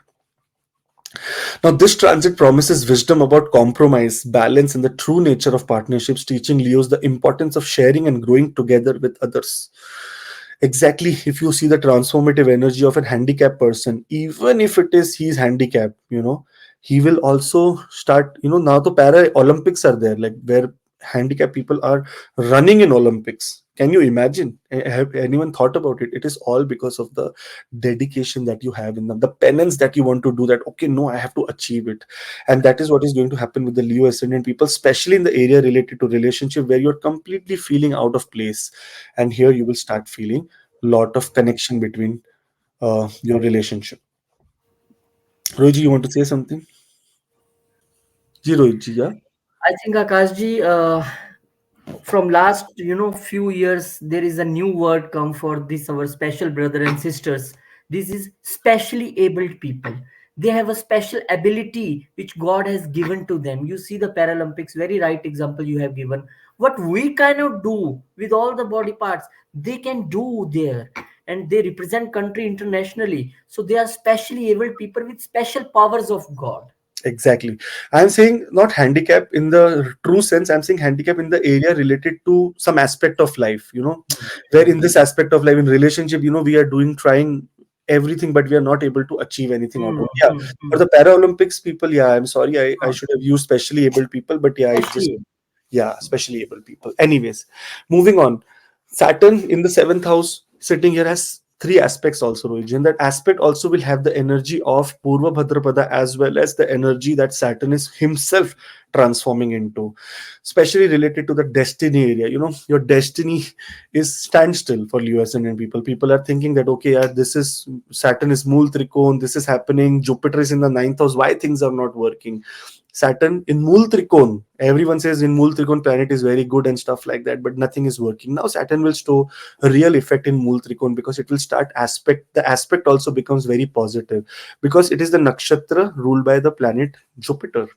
Now, this transit promises wisdom about compromise, balance, and the true nature of partnerships, teaching Leos the importance of sharing and growing together with others. Exactly, if you see the transformative energy of a handicapped person, even if it is he's handicapped, he will also start, now the para Olympics are there, like where handicapped people are running in Olympics. Can you imagine? Have anyone thought about it? It is all because of the dedication that you have in them, the penance that you want to do, that okay, no, I have to achieve it. And that is what is going to happen with the Leo ascendant people, especially in the area related to relationship, where you're completely feeling out of place. And here you will start feeling lot of connection between your relationship. Roji, you want to say something? Ji, Roji, yeah. I think Akashji, from last few years there is a new word come for this our special brother and sisters. This is specially abled people. They have a special ability which God has given to them. You see the Paralympics, very right example you have given. What we cannot do with all the body parts, they can do there, and they represent country internationally. So they are specially abled people with special powers of God. Exactly. I'm saying not handicap in the true sense. I'm saying handicap in the area related to some aspect of life, where in this aspect of life, in relationship, we are trying everything, but we are not able to achieve anything out of Hmm, it. Yeah. hmm, For hmm. the Paralympics people, yeah, I'm sorry. I Huh. should have used specially able people, but yeah, it just, Especially. yeah, specially able people. Anyways, moving on. Saturn in the seventh house sitting here has three aspects also, Rohit. And that aspect also will have the energy of Purva Bhadrapada as well as the energy that Saturn is himself transforming into, especially related to the destiny area. Your destiny is standstill for Leo ascendant people. People are thinking that, okay, yeah, this is Saturn is Mool Trikon, this is happening, Jupiter is in the ninth house, why things are not working? Saturn in Mool Trikon. Everyone says in Mool Trikon planet is very good and stuff like that, but nothing is working. Now Saturn will show a real effect in Mool Trikon because it will start the aspect also becomes very positive because it is the nakshatra ruled by the planet Jupiter.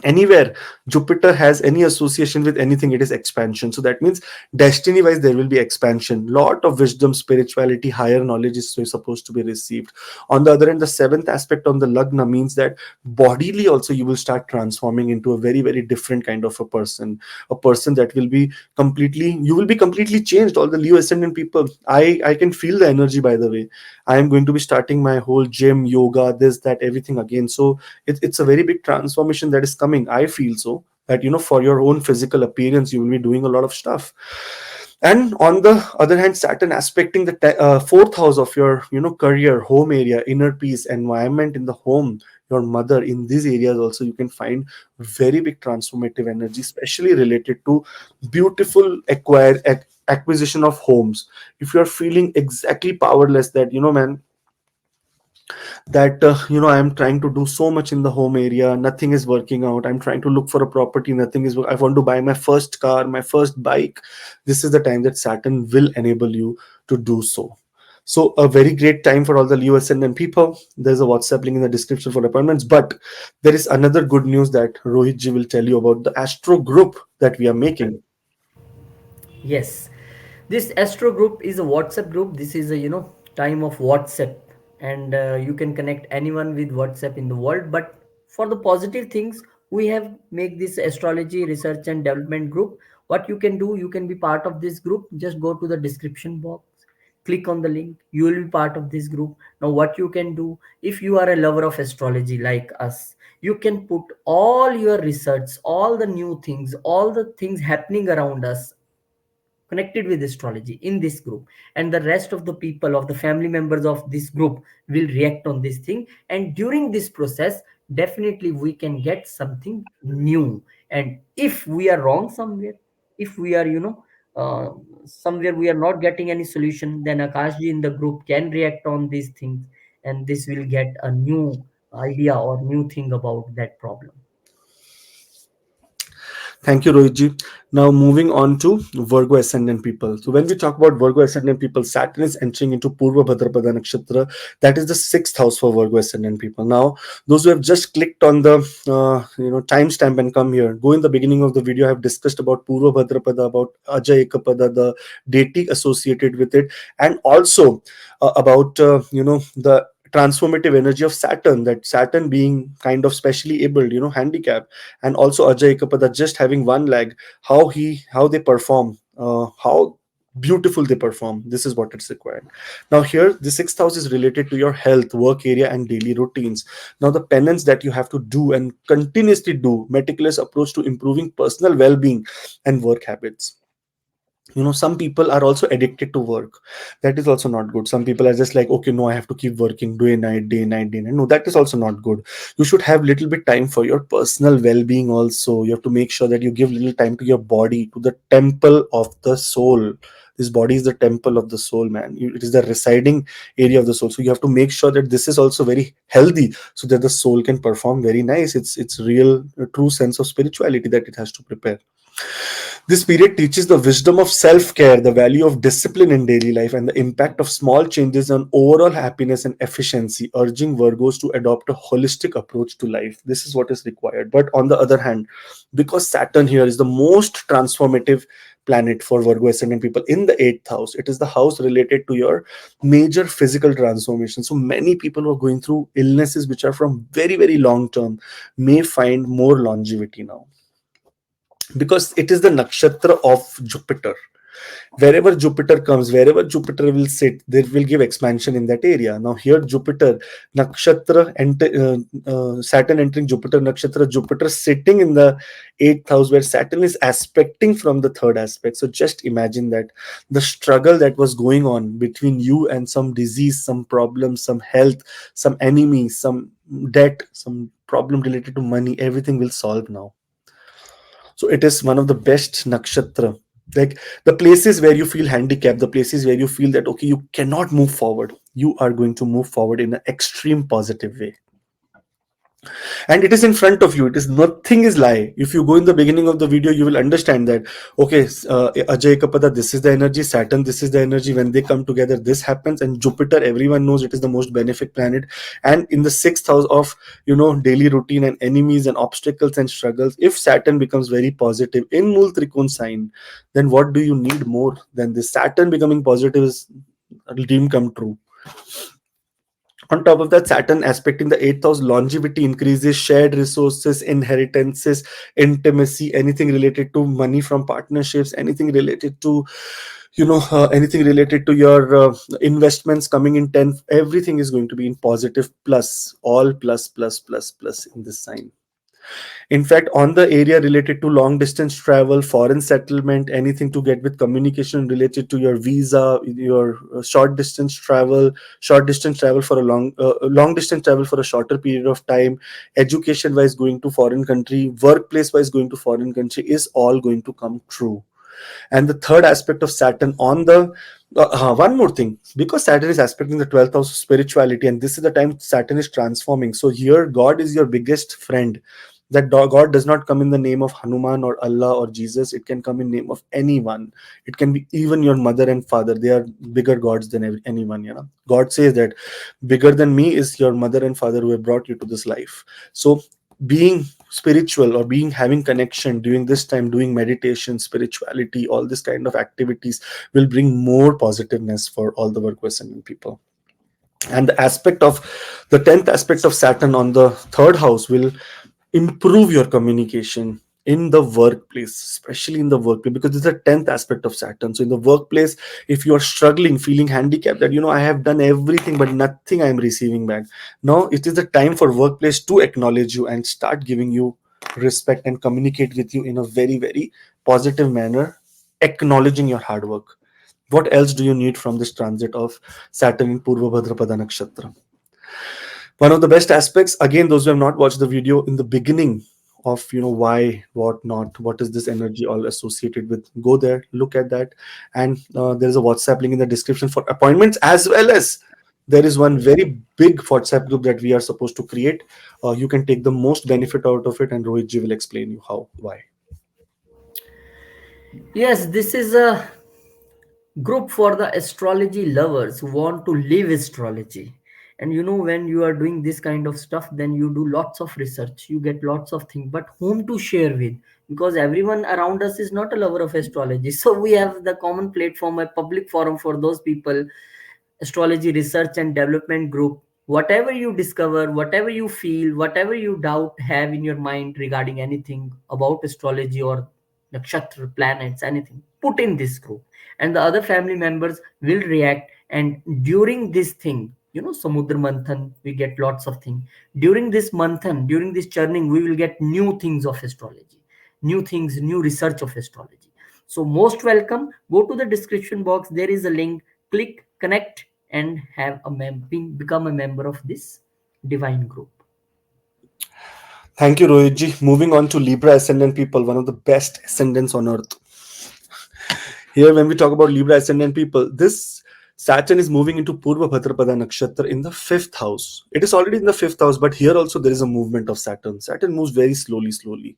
Anywhere Jupiter has any association with anything, it is expansion. So that means destiny wise there will be expansion, lot of wisdom, spirituality, higher knowledge is supposed to be received. On the other hand, the seventh aspect on the lagna means that bodily also you will start transforming into a very very different kind of a person that will be completely, you will be completely changed. All the Leo ascendant people, I can feel the energy, by the way. I am going to be starting my whole gym, yoga, this, that, everything again. So it's a very big transformation that is coming. I feel so that for your own physical appearance you will be doing a lot of stuff. And on the other hand, Saturn aspecting the fourth house of your career, home area, inner peace, environment in the home, your mother, in these areas also you can find very big transformative energy, especially related to beautiful acquisition of homes. If you're feeling exactly powerless, that man, that I'm trying to do so much in the home area, nothing is working out, I'm trying to look for a property, nothing is I want to buy my first car, my first bike. This is the time that Saturn will enable you to do so. So a very great time for all the Leo ascendant people. There's a WhatsApp link in the description for appointments. But there is another good news that Rohit ji will tell you about the Astro group that we are making. Yes, this Astro group is a WhatsApp group. This is a time of WhatsApp, and you can connect anyone with WhatsApp in the world. But for the positive things, we have make this astrology research and development group. What you can do, you can be part of this group. Just go to the description box, click on the link, you will be part of this group. Now what you can do, if you are a lover of astrology like us, you can put all your research, all the new things, all the things happening around us connected with astrology in this group, and the rest of the people of the family members of this group will react on this thing. And during this process, definitely we can get something new. And if we are wrong somewhere, if we are, uh, somewhere we are not getting any solution, then Akashji in the group can react on these things, and this will get a new idea or new thing about that problem. Thank you, Rohitji. Now, moving on to Virgo ascendant people. So, when we talk about Virgo ascendant people, Saturn is entering into Purva Bhadrapada Nakshatra. That is the sixth house for Virgo ascendant people. Now, those who have just clicked on the timestamp and come here, go in the beginning of the video. I have discussed about Purva Bhadrapada, about Aja Ekapada, the deity associated with it, and also about the transformative energy of Saturn. That Saturn being kind of specially abled, handicap, and also Ajay Kapada just having one leg, how they perform, how beautiful they perform. This is what it's required. Now here, the sixth house is related to your health, work area, and daily routines. Now the penance that you have to do and continuously do, meticulous approach to improving personal well-being and work habits. Some people are also addicted to work. That is also not good. Some people are just like, okay, no, I have to keep working day night day night. No, that is also not good. You should have little bit time for your personal well-being also. You have to make sure that you give little time to your body, to the temple of the soul. This body is the temple of the soul, man. It is the residing area of the soul. So you have to make sure that this is also very healthy, so that the soul can perform very nice. It's real, true sense of spirituality that it has to prepare. This period teaches the wisdom of self care, the value of discipline in daily life, and the impact of small changes on overall happiness and efficiency, urging Virgos to adopt a holistic approach to life. This is what is required. But on the other hand, because Saturn here is the most transformative planet for Virgo ascendant people in the eighth house, it is the house related to your major physical transformation. So many people who are going through illnesses which are from very, very long term may find more longevity now, because it is the nakshatra of Jupiter. Wherever Jupiter comes, wherever Jupiter will sit, there will give expansion in that area. Now here Jupiter nakshatra and Saturn entering Jupiter nakshatra, Jupiter sitting in the eighth house where Saturn is aspecting from the third aspect. So just imagine that the struggle that was going on between you and some disease, some problem, some health, some enemy, some debt, some problem related to money, everything will solve now. So it is one of the best nakshatra. Like the places where you feel handicapped, the places where you feel that okay, you cannot move forward, you are going to move forward in an extreme positive way. And it is in front of you. It is nothing is lie. If you go in the beginning of the video, you will understand that okay, Ajay Kapada, this is the energy, Saturn, this is the energy. When they come together, this happens. And Jupiter, everyone knows it is the most benefic planet. And in the sixth house of daily routine and enemies and obstacles and struggles, if Saturn becomes very positive in Mool Trikon sign, then what do you need more than this? Saturn becoming positive is a dream come true. On top of that, Saturn aspect in the eighth house, longevity increases, shared resources, inheritances, intimacy, anything related to money from partnerships, anything related to anything related to your investments coming in 10, everything is going to be in positive plus, all plus plus plus plus in this sign. In fact, on the area related to long distance travel, foreign settlement, anything to get with communication related to your visa, your short distance travel for a long distance travel for a shorter period of time, education wise going to foreign country, workplace wise going to foreign country, is all going to come true. And the third aspect of Saturn on the one more thing, because Saturn is aspecting the 12th house of spirituality, and this is the time Saturn is transforming. So here God is your biggest friend. That God does not come in the name of Hanuman or Allah or Jesus. It can come in name of anyone. It can be even your mother and father. They are bigger gods than anyone. God says that bigger than me is your mother and father who have brought you to this life. So being spiritual or being having connection during this time, doing meditation, spirituality, all this kind of activities will bring more positiveness for all the Virgo ascendant people. And the aspect of the 10th aspect of Saturn on the third house will improve your communication in the workplace, especially in the workplace, because it's the 10th aspect of Saturn. So in the workplace, if you are struggling, feeling handicapped, that I have done everything but nothing I am receiving back, now it is the time for workplace to acknowledge you and start giving you respect and communicate with you in a very, very positive manner, acknowledging your hard work. What else do you need from this transit of Saturn in Purva Bhadrapada Nakshatra? One of the best aspects, again, those who have not watched the video in the beginning of, why, what not, what is this energy all associated with, go there, look at that. And there is a WhatsApp link in the description for appointments, as well as there is one very big WhatsApp group that we are supposed to create. You can take the most benefit out of it, and Rohit ji will explain you how, why. Yes, this is a group for the astrology lovers who want to live astrology. And when you are doing this kind of stuff, then you do lots of research, you get lots of things, but whom to share with? Because everyone around us is not a lover of astrology. So we have the common platform, a public forum for those people, astrology research and development group. Whatever you discover, whatever you feel, whatever you doubt have in your mind regarding anything about astrology or nakshatra, planets, anything, put in this group, and the other family members will react. And during this thing, samudra manthan, we get lots of things. During this manthan, during this churning, we will get new things of astrology, new things, new research of astrology. So most welcome. Go to the description box, there is a link, click connect, and have a become a member of this divine group. Thank you, Rohit ji. Moving on to Libra ascendant people, one of the best ascendants on earth. Here, when we talk about Libra ascendant people, this Saturn is moving into Purva Bhadrapada Nakshatra in the fifth house. It is already in the fifth house, but here also there is a movement of Saturn. Saturn moves very slowly, slowly.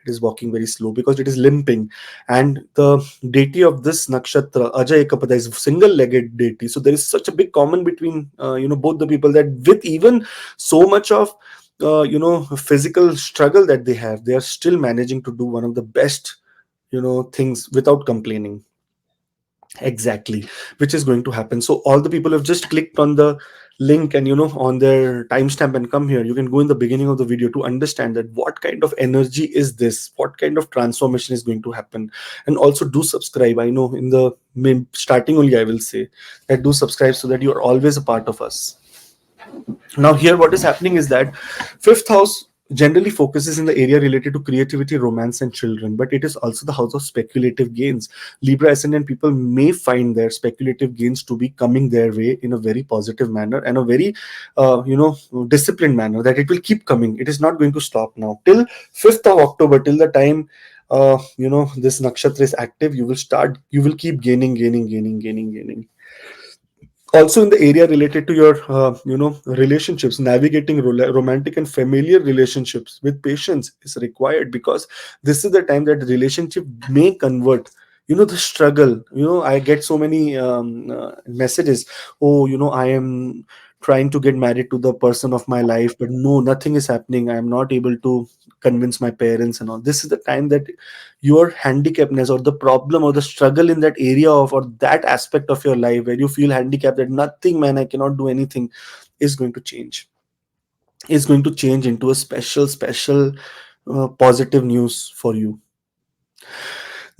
It is walking very slow because it is limping. And the deity of this nakshatra, Aja Ekapada, is single-legged deity. So there is such a big common between, both the people, that with even so much of physical struggle that they are still managing to do one of the best things without complaining. Exactly, which is going to happen. So all the people have just clicked on the link and on their timestamp and come here, you can go in the beginning of the video to understand that what kind of energy is this, what kind of transformation is going to happen. And also do subscribe. I know in the starting only I will say that do subscribe so that you are always a part of us. Now here what is happening is that fifth house generally focuses in the area related to creativity, romance, and children, but it is also the house of speculative gains. Libra ascendant people may find their speculative gains to be coming their way in a very positive manner and a very disciplined manner, that it will keep coming. It is not going to stop now till 5th of October, till the time this nakshatra is active. You will keep gaining. Also in the area related to your relationships, navigating romantic and familiar relationships with patience is required, because this is the time that the relationship may convert. The struggle, I get so many messages. Oh, I am trying to get married to the person of my life, but no, nothing is happening. I am not able to convince my parents and all. This is the time that your handicappedness or the problem or the struggle in that area of, or that aspect of your life where you feel handicapped, that nothing, man, I cannot do anything, is going to change. Is going to change into a special positive news for you.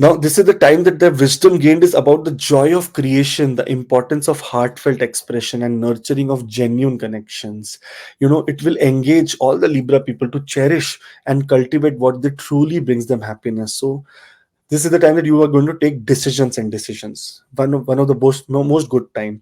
Now, this is the time that the wisdom gained is about the joy of creation, the importance of heartfelt expression, and nurturing of genuine connections. It will engage all the Libra people to cherish and cultivate what they truly brings them happiness. So, this is the time that you are going to take decisions. One of the most good time.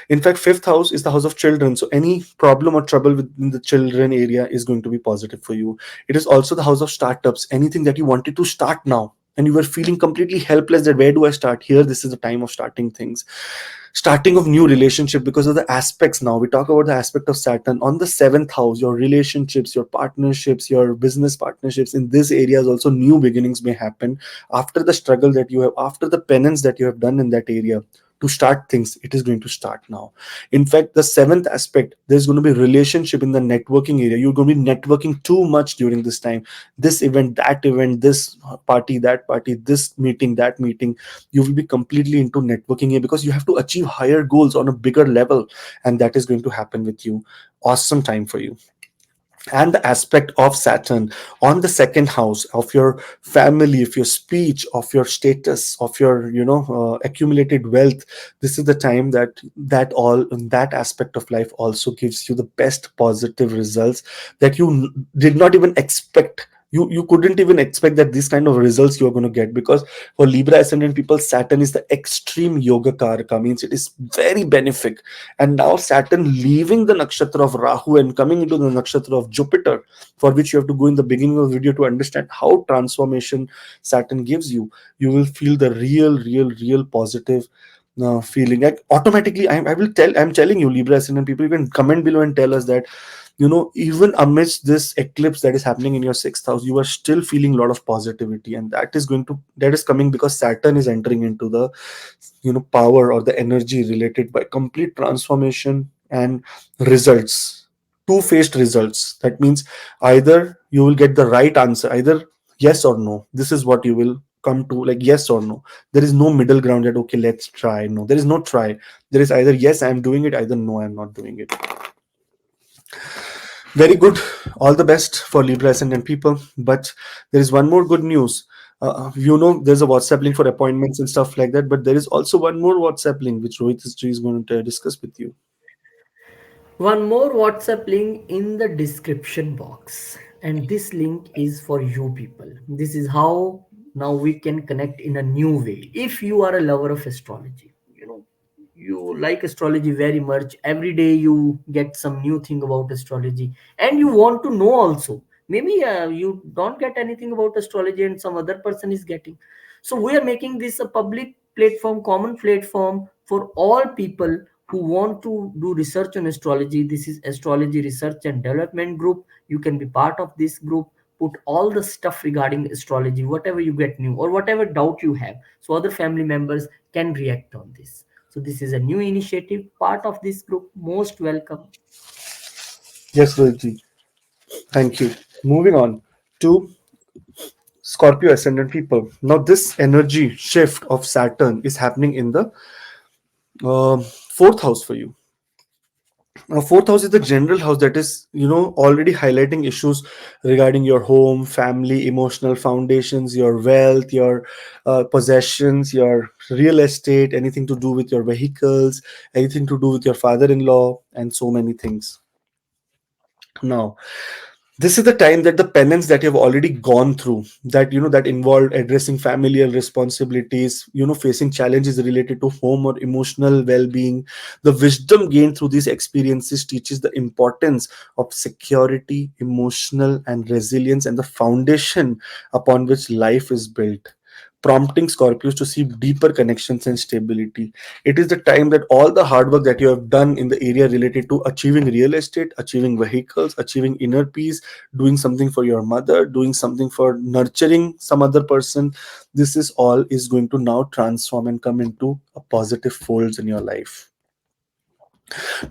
In fact, fifth house is the house of children. So any problem or trouble within the children area is going to be positive for you. It is also the house of startups. Anything that you wanted to start now and you were feeling completely helpless, that where do I start? Here, this is the time of starting things, starting of new relationship, because of the aspects. Now we talk about the aspect of Saturn on the seventh house. Your relationships, your partnerships, your business partnerships, in these areas also new beginnings may happen after the struggle that you have, after the penance that you have done in that area. to start things, it is going to start now. In fact, the seventh aspect, there's going to be relationship in the networking area. You're going to be networking too much during this time. This event, this party, that party, this meeting, that meeting. You will be completely into networking here because you have to achieve higher goals on a bigger level, and that is going to happen with you. Awesome time for you. And the aspect of Saturn on the second house of your family, of your speech, of your status, of your accumulated wealth. This is the time that aspect of life also gives you the best positive results that you did not even expect. You couldn't even expect that these kind of results you are going to get, because for Libra ascendant people, Saturn is the extreme yoga karaka, means it is very benefic. And now Saturn leaving the nakshatra of Rahu and coming into the nakshatra of Jupiter, for which you have to go in the beginning of the video to understand how transformation Saturn gives you. You will feel the real positive feeling. Like automatically, I'm telling you, Libra ascendant people, you can comment below and tell us that, even amidst this eclipse that is happening in your sixth house, you are still feeling a lot of positivity, and that is coming because Saturn is entering into the power or the energy related by complete transformation and results, two-faced results. That means either you will get the right answer, either yes or no. This is what you will come to, like yes or no. There is no middle ground that okay, let's try. No, there is no try. There is either yes, I'm doing it, either no, I'm not doing it. Very good. All the best for Libra ascendant people. But there is one more good news. There's a WhatsApp link for appointments and stuff like that. But there is also one more WhatsApp link which Rohit is going to discuss with you. One more WhatsApp link in the description box. And this link is for you people. This is how now we can connect in a new way. If you are a lover of astrology, you like astrology very much. Every day you get some new thing about astrology, and you want to know also. Maybe you don't get anything about astrology and some other person is getting. So we are making this a public platform, common platform for all people who want to do research on astrology. This is Astrology Research and Development Group. You can be part of this group. Put all the stuff regarding astrology, whatever you get new or whatever doubt you have, so other family members can react on this. So this is a new initiative, part of this group. Most welcome. Yes, Rohit. Thank you. Moving on to Scorpio ascendant people. Now, this energy shift of Saturn is happening in the fourth house for you. Now, fourth house is the general house that is, already highlighting issues regarding your home, family, emotional foundations, your wealth, your possessions, your real estate, anything to do with your vehicles, anything to do with your father-in-law, and so many things. Now, this is the time that the penance that you've already gone through, that involved addressing familial responsibilities, facing challenges related to home or emotional well-being. The wisdom gained through these experiences teaches the importance of security, emotional and resilience, and the foundation upon which life is built, prompting Scorpios to seek deeper connections and stability. It is the time that all the hard work that you have done in the area related to achieving real estate, achieving vehicles, achieving inner peace, doing something for your mother, doing something for nurturing some other person, this is all is going to now transform and come into a positive folds in your life.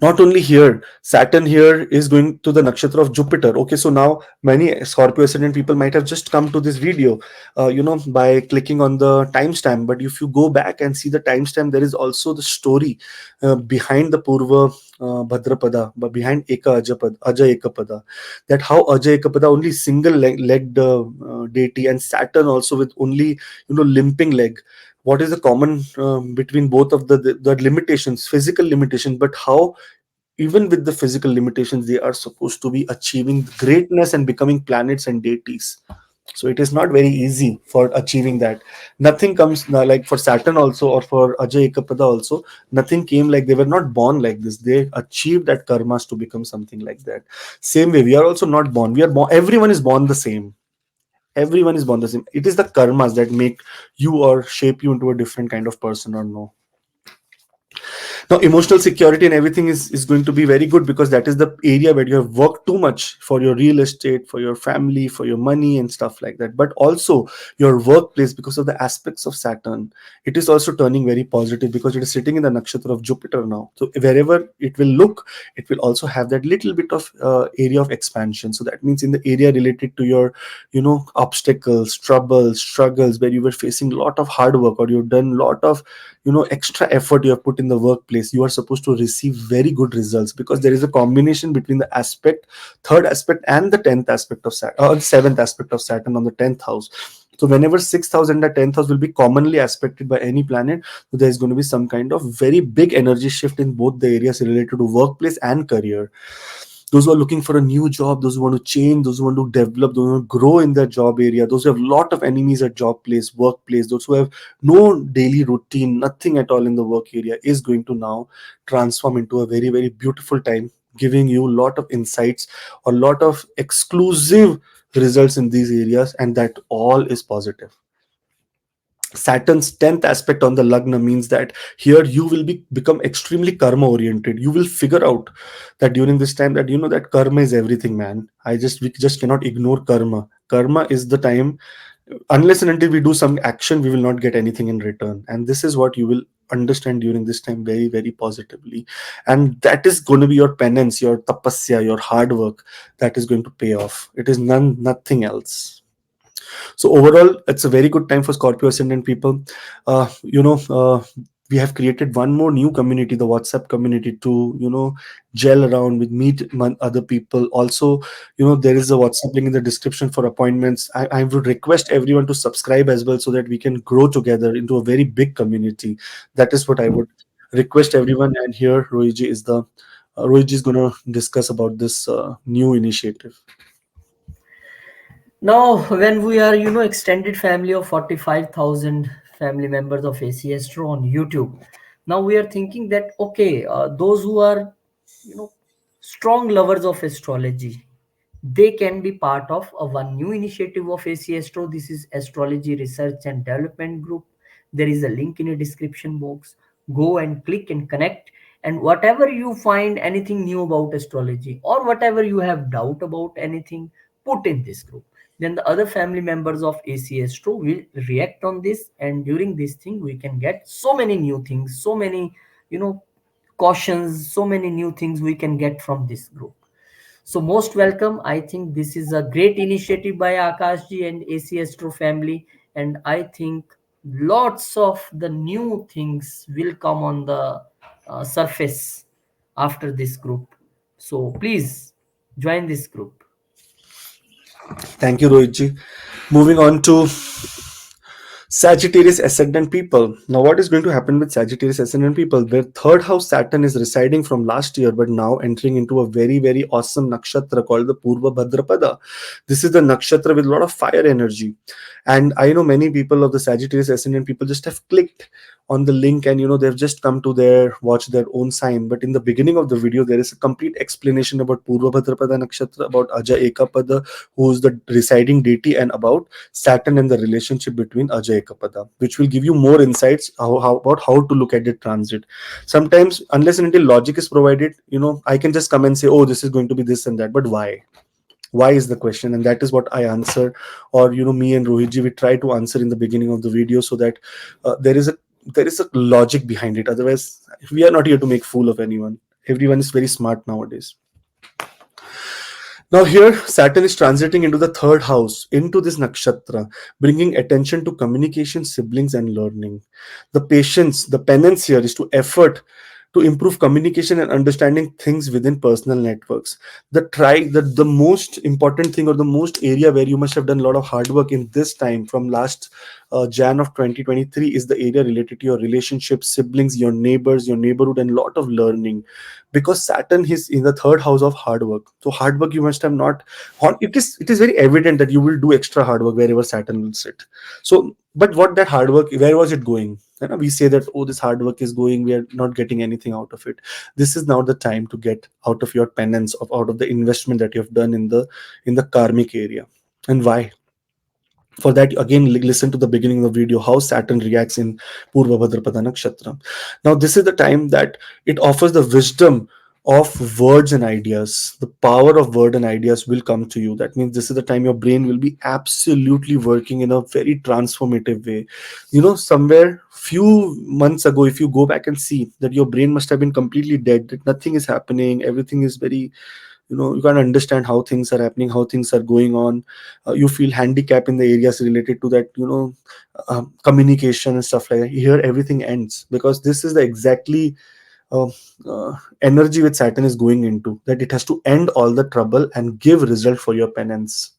Not only here, Saturn here is going to the nakshatra of Jupiter. Okay, so now many Scorpio ascendant people might have just come to this video, by clicking on the timestamp. But if you go back and see the timestamp, there is also the story behind the Purva Bhadrapada, but behind Aja Ekapada, that how Aja Ekapada only single-legged deity, and Saturn also with only limping leg. What is the common between both of the limitations, physical limitations, but how even with the physical limitations they are supposed to be achieving greatness and becoming planets and deities. So it is not very easy for achieving that. Nothing comes like for Saturn also, or for Ajay Ekapada also, nothing came like, they were not born like this. They achieved that karmas to become something like that. Same way, we are also not born, we are born, everyone is born the same. Everyone is born the same. It is the karmas that make you or shape you into a different kind of person or no. Now, emotional security and everything is going to be very good, because that is the area where you have worked too much for your real estate, for your family, for your money, and stuff like that. But also your workplace, because of the aspects of Saturn, it is also turning very positive, because it is sitting in the nakshatra of Jupiter now. So wherever it will look, it will also have that little bit of area of expansion. So that means in the area related to your, obstacles, troubles, struggles, where you were facing a lot of hard work, or you've done a lot of extra effort you have put in the workplace, you are supposed to receive very good results, because there is a combination between the aspect, third aspect, and the 10th aspect of Saturn, or seventh aspect of Saturn on the 10th house. So whenever sixth house and the 10th house will be commonly aspected by any planet, so there's going to be some kind of very big energy shift in both the areas related to workplace and career. Those who are looking for a new job, those who want to change, those who want to develop, those who want to grow in their job area, those who have a lot of enemies at job place, workplace, those who have no daily routine, nothing at all in the work area, is going to now transform into a very, very beautiful time, giving you a lot of insights, a lot of exclusive results in these areas, and that all is positive. Saturn's 10th aspect on the Lagna means that here you will become extremely karma oriented. You will figure out that during this time, that that karma is everything, man. We just cannot ignore karma. Karma is the time, unless and until we do some action, we will not get anything in return. And this is what you will understand during this time very, very positively. And that is going to be your penance, your tapasya, your hard work, that is going to pay off. It is nothing else. So overall, it's a very good time for Scorpio ascendant people. Uh, you know, uh, we have created one more new community, the WhatsApp community, to gel around with, meet other people. Also, there is a WhatsApp link in the description for appointments. I would request everyone to subscribe as well, so that we can grow together into a very big community. That is what I would request everyone. And here, Rohiji is going to discuss about this new initiative. Now, when we are, extended family of 45,000 family members of AC Astro on YouTube, now we are thinking that, okay, those who are, you know, strong lovers of astrology, they can be part of a one new initiative of AC Astro. This is Astrology Research and Development Group. There is a link in the description box. Go and click and connect. And whatever you find anything new about astrology, or whatever you have doubt about anything, put in this group. Then the other family members of AC Astro will react on this, and during this thing we can get so many new things, so many, you know cautions, so many new things we can get from this group. So most welcome. I think this is a great initiative by Akashji and AC Astro family, and I think lots of the new things will come on the surface after this group. So please join this group. Thank you, Rohitji. Moving on to Sagittarius ascendant people. Now, what is going to happen with Sagittarius ascendant people? Their third house Saturn is residing from last year, but now entering into a very, very awesome nakshatra called the Purva Bhadrapada. This is the nakshatra with a lot of fire energy. And I know many people of the Sagittarius ascendant people just have clicked on the link, and they've just come to watch their own sign. But in the beginning of the video, there is a complete explanation about Purva Bhadrapada nakshatra, about Aja Ekapada, who is the residing deity, and about Saturn and the relationship between Aja Ekapada, which will give you more insights about how to look at the transit. Sometimes, unless and until logic is provided, I can just come and say, oh, this is going to be this and that, but why is the question? And that is what I answer, or me and Rohitji, we try to answer in the beginning of the video, so that there is a logic behind it. Otherwise, we are not here to make fool of anyone. Everyone is very smart nowadays. Now, here Saturn is transiting into the third house, into this nakshatra, bringing attention to communication, siblings, and learning. The patience, the penance here is to effort to improve communication and understanding things within personal networks. The most important thing, or the most area where you must have done a lot of hard work in this time from last Jan of 2023, is the area related to your relationships, siblings, your neighbors, your neighborhood, and a lot of learning, because Saturn is in the third house of hard work. So hard work you must have not. It is very evident that you will do extra hard work wherever Saturn will sit. So, but what that hard work, where was it going? We say that, oh, this hard work is going, we are not getting anything out of it. This is now the time to get out of your penance, out of the investment that you have done in the karmic area. And why? For that, again, listen to the beginning of the video, how Saturn reacts in Purva Bhadrapada Nakshatra. Now, this is the time that it offers the wisdom of words and ideas. The power of word and ideas will come to you. That means this is the time your brain will be absolutely working in a very transformative way. Somewhere few months ago, if you go back and see that your brain must have been completely dead, that nothing is happening, everything is very, you can't understand how things are happening, how things are going on. You feel handicap in the areas related to that, communication and stuff like that. Here everything ends, because this is the exactly uh, energy which Saturn is going into, that it has to end all the trouble and give result for your penance.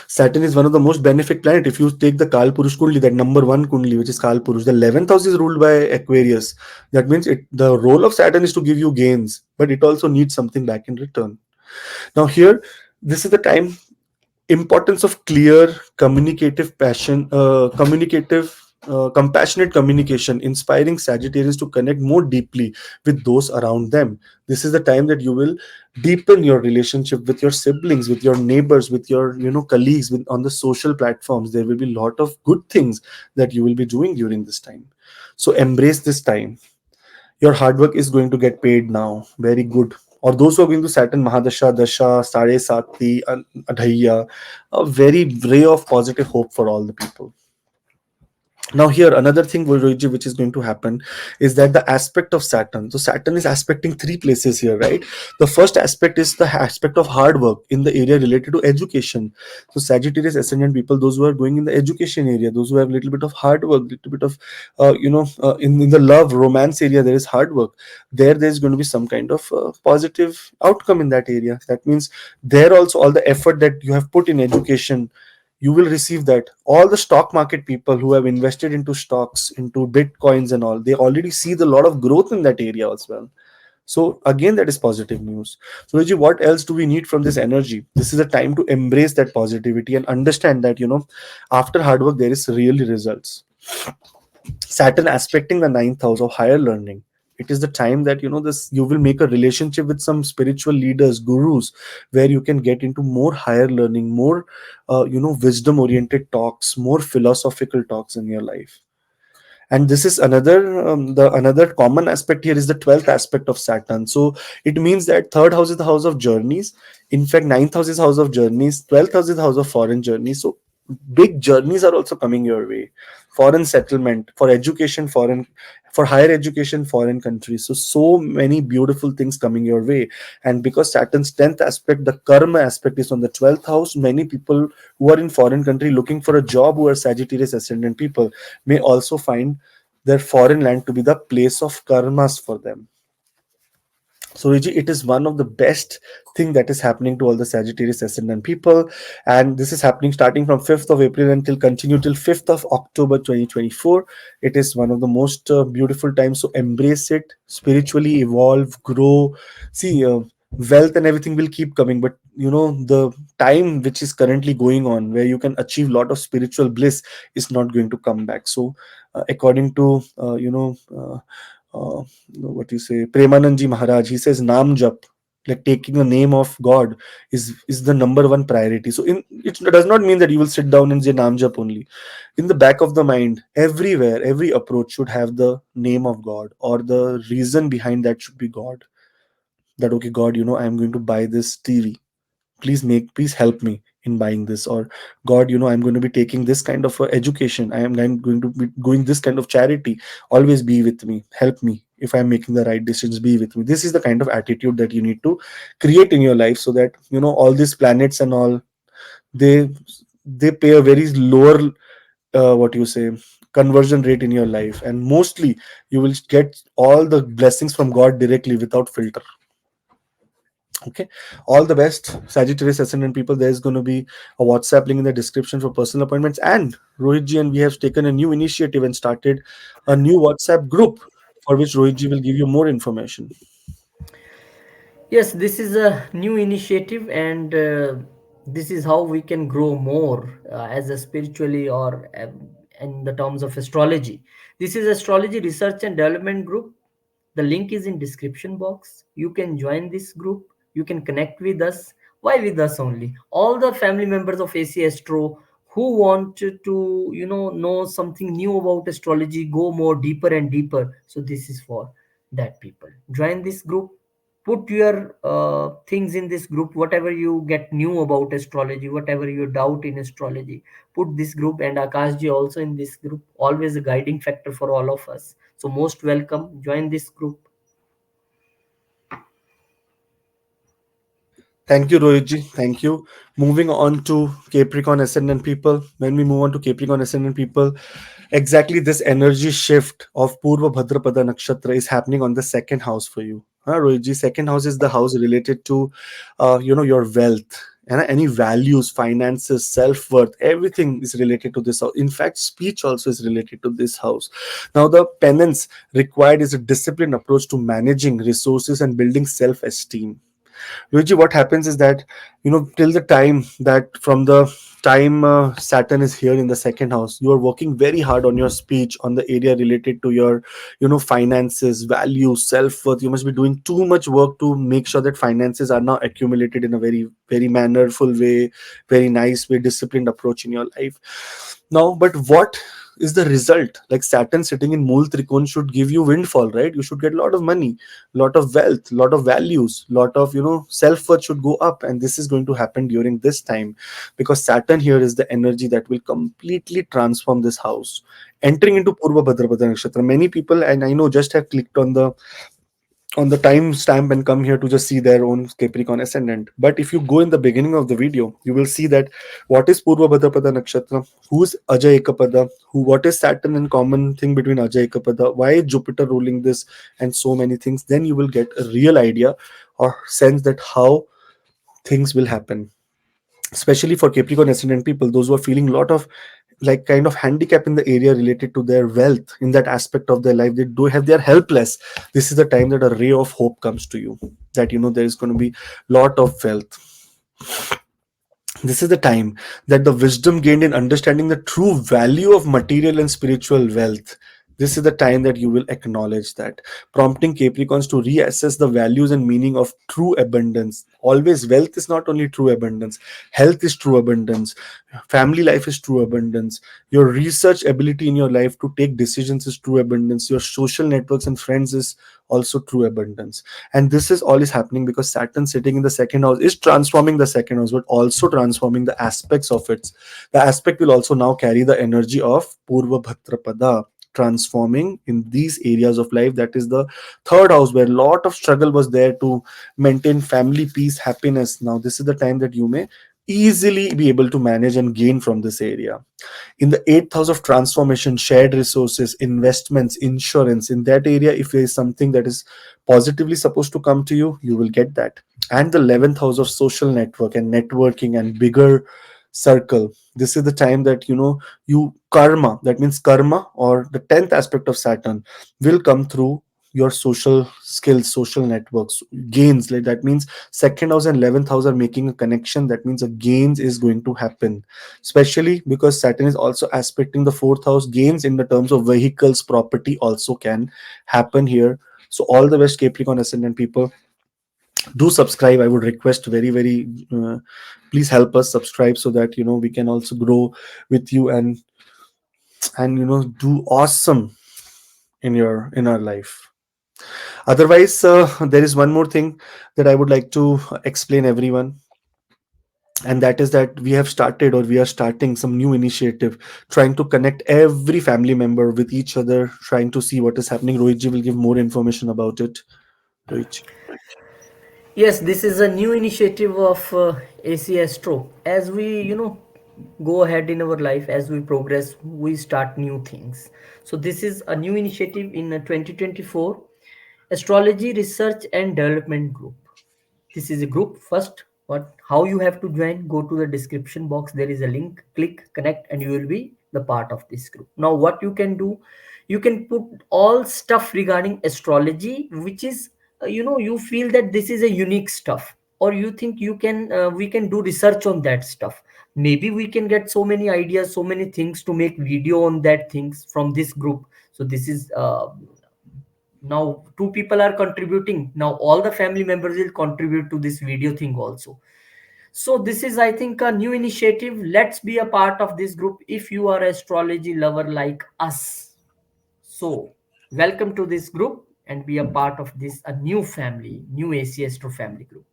Saturn is one of the most benefic planet. If you take the Kal Purush Kundli, that number one Kundli, which is Kal Purush, the 11th house is ruled by Aquarius. That means the role of Saturn is to give you gains, but it also needs something back in return. Now, here, this is the time, importance of clear, communicative, compassionate communication, inspiring Sagittarius to connect more deeply with those around them. This is the time that you will deepen your relationship with your siblings, with your neighbors, with your colleagues, on the social platforms. There will be a lot of good things that you will be doing during this time. So embrace this time. Your hard work is going to get paid now. Very good. Or those who are going to Saturn Mahadasha, Dasha, Sade Sati, Adhaiya, a very ray of positive hope for all the people. Now, here another thing, Rohitji, which is going to happen is that the aspect of Saturn. So Saturn is aspecting three places here, right? The first aspect is the aspect of hard work in the area related to education. So Sagittarius ascendant people, those who are going in the education area, those who have a little bit of hard work, little bit of in the love romance area, there is hard work. There's going to be some kind of positive outcome in that area. That means there also, all the effort that you have put in education, you will receive that. All the stock market people who have invested into stocks, into bitcoins and all, they already see the lot of growth in that area as well. So again, that is positive news. So Reggie, what else do we need from this energy? This is a time to embrace that positivity and understand that, after hard work there is really results. Saturn aspecting the ninth house of higher learning. It is the time that, this, you will make a relationship with some spiritual leaders, gurus, where you can get into more higher learning, more wisdom oriented talks, more philosophical talks in your life. And this is another, the another common aspect here is the 12th aspect of Saturn. So it means that third house is the house of journeys. In fact, ninth house is house of journeys, 12th house is the house of foreign journeys. So big journeys are also coming your way. Foreign settlement, for education, foreign, for higher education, foreign countries. So many beautiful things coming your way. And because Saturn's 10th aspect, the karma aspect, is on the 12th house, many people who are in foreign country looking for a job, who are Sagittarius ascendant people, may also find their foreign land to be the place of karmas for them. So Riji, it is one of the best thing that is happening to all the Sagittarius ascendant people, and this is happening starting from 5th of April until continue till 5th of October 2024. It is one of the most beautiful times. So embrace it, spiritually evolve, grow. See, wealth and everything will keep coming, but the time which is currently going on, where you can achieve lot of spiritual bliss, is not going to come back. So, according to uh, what you say, Premanandji Maharaj, he says Naam Jap, like taking the name of God, is the number one priority. So it does not mean that you will sit down and say Naam Jap only. In the back of the mind, everywhere, every approach should have the name of God, or the reason behind that should be God. That, okay, God, I am going to buy this TV, please help me in buying this. Or, God, I'm going to be taking this kind of education, I'm going to be doing this kind of charity, always be with me, help me. If I'm making the right decisions, be with me. This is the kind of attitude that you need to create in your life, so that all these planets and all, they they pay a very lower, what you say, conversion rate in your life, and mostly you will get all the blessings from God directly, without filter. Okay, all the best, Sagittarius ascendant people. There's going to be a WhatsApp link in the description for personal appointments. And Rohitji and we have taken a new initiative and started a new WhatsApp group, for which Rohitji will give you more information. Yes, this is a new initiative, and this is how we can grow more as a spiritually, or in the terms of astrology. This is Astrology Research and Development Group. The link is in description box. You can join this group. You can connect with us Why with us only? All the family members of AC Astro who want to, know something new about astrology, go more deeper and deeper. So this is for that people. Join this group. Put your things in this group. Whatever you get new about astrology, whatever you doubt in astrology, put this group, and Akashji also in this group. Always a guiding factor for all of us. So most welcome. Join this group. Thank you, Rohitji. Thank you. Moving on to Capricorn ascendant people. When we move on to Capricorn ascendant people, exactly this energy shift of Purva Bhadrapada Nakshatra is happening on the second house for you. Rohitji, second house is the house related to, your wealth and any values, finances, self worth. Everything is related to this house. In fact, speech also is related to this house. Now, the penance required is a disciplined approach to managing resources and building self esteem. Luigi, what happens is that, till the time that from the time Saturn is here in the second house, you are working very hard on your speech, on the area related to your, finances, values, self worth. You must be doing too much work to make sure that finances are now accumulated in a very, very mannerful way, very nice way, disciplined approach in your life. Now, but what is the result? Like Saturn sitting in Mool Trikon should give you windfall, right? You should get a lot of money, lot of wealth, lot of values, lot of self-worth should go up, and this is going to happen during this time because Saturn here is the energy that will completely transform this house. Entering into Purva Bhadrapada Nakshatra, many people, and I know, just have clicked on the time stamp and come here to just see their own Capricorn ascendant. But if you go in the beginning of the video, you will see that what is Purva Bhadrapada Nakshatra, who's Ajay Ekapada, what is Saturn in common thing between Ajay Ekapada, why is Jupiter ruling this, and so many things. Then you will get a real idea or sense that how things will happen, especially for Capricorn ascendant people, those who are feeling a lot of like kind of handicap in the area related to their wealth in that aspect of their life. They are helpless. This is the time that a ray of hope comes to you, that there is going to be lot of wealth. This is the time that the wisdom gained in understanding the true value of material and spiritual wealth. This is the time that you will acknowledge that, prompting Capricorns to reassess the values and meaning of true abundance. Always, wealth is not only true abundance, health is true abundance, family life is true abundance, your research ability in your life to take decisions is true abundance, your social networks and friends is also true abundance. And this is all is happening because Saturn sitting in the second house is transforming the second house, but also transforming the aspects of it. The aspect will also now carry the energy of Purva Bhadrapada, transforming in these areas of life. That is the third house where a lot of struggle was there to maintain family peace, happiness. Now this is the time that you may easily be able to manage and gain from this area. In the eighth house of transformation, shared resources, investments, insurance, in that area, if there is something that is positively supposed to come to you, you will get that. And the 11th house of social network and networking and bigger circle, this is the time that you karma, that means karma, or the 10th aspect of Saturn will come through your social skills, social networks, gains. Like that means second house and 11th house are making a connection. That means a gains is going to happen, especially because Saturn is also aspecting the fourth house. Gains in the terms of vehicles, property also can happen here. So all the best, Capricorn ascendant people. Do subscribe. I would request very, very, please help us subscribe so that we can also grow with you and do awesome in our life. Otherwise, there is one more thing that I would like to explain everyone, and that is that we have started, or we are starting some new initiative, trying to connect every family member with each other, trying to see what is happening. Rohitji will give more information about it. Rohitji. Yes, this is a new initiative of AC Astro. As we, go ahead in our life, as we progress, we start new things. So this is a new initiative in 2024, Astrology Research and Development Group. This is a group. First, what how you have to join, go to the description box, there is a link, click connect, and you will be the part of this group. Now what you can do, you can put all stuff regarding astrology, which is you feel that this is a unique stuff, or you think you can we can do research on that stuff. Maybe we can get so many ideas, so many things to make video on that things from this group. So this is now two people are contributing. Now all the family members will contribute to this video thing also. So this is, I think, a new initiative. Let's be a part of this group if you are an astrology lover like us. So welcome to this group and be a part of this a new family, new AC Astro family group.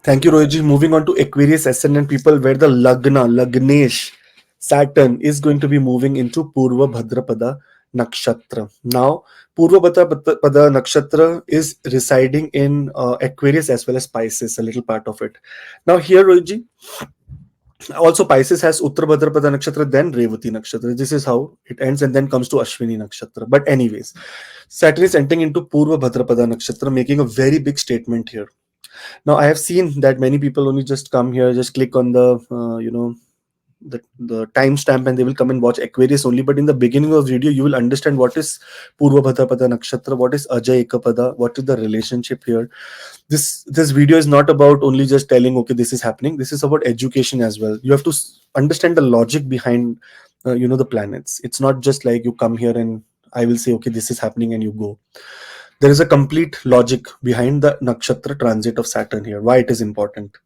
Thank you, Rohitji. Moving on to Aquarius ascendant people, where the Lagnesh, Saturn is going to be moving into Purva Bhadrapada Nakshatra. Now, Purva Bhadrapada Nakshatra is residing in Aquarius as well as Pisces, a little part of it. Now, here, Rohitji, also Pisces has Uttar Bhadrapada Nakshatra, then Revati Nakshatra. This is how it ends, and then comes to Ashwini Nakshatra. But, anyways, Saturn is entering into Purva Bhadrapada Nakshatra, making a very big statement here. Now I have seen that many people only just come here, just click on the the timestamp, and they will come and watch Aquarius only. But in the beginning of the video, you will understand what is Purva Bhadrapada Nakshatra, what is Ajay Ekapada, what is the relationship here. This video is not about only just telling okay this is happening. This is about education as well. You have to understand the logic behind the planets. It's not just like you come here and I will say okay this is happening and you go. There is a complete logic behind the nakshatra transit of Saturn here, why it is important.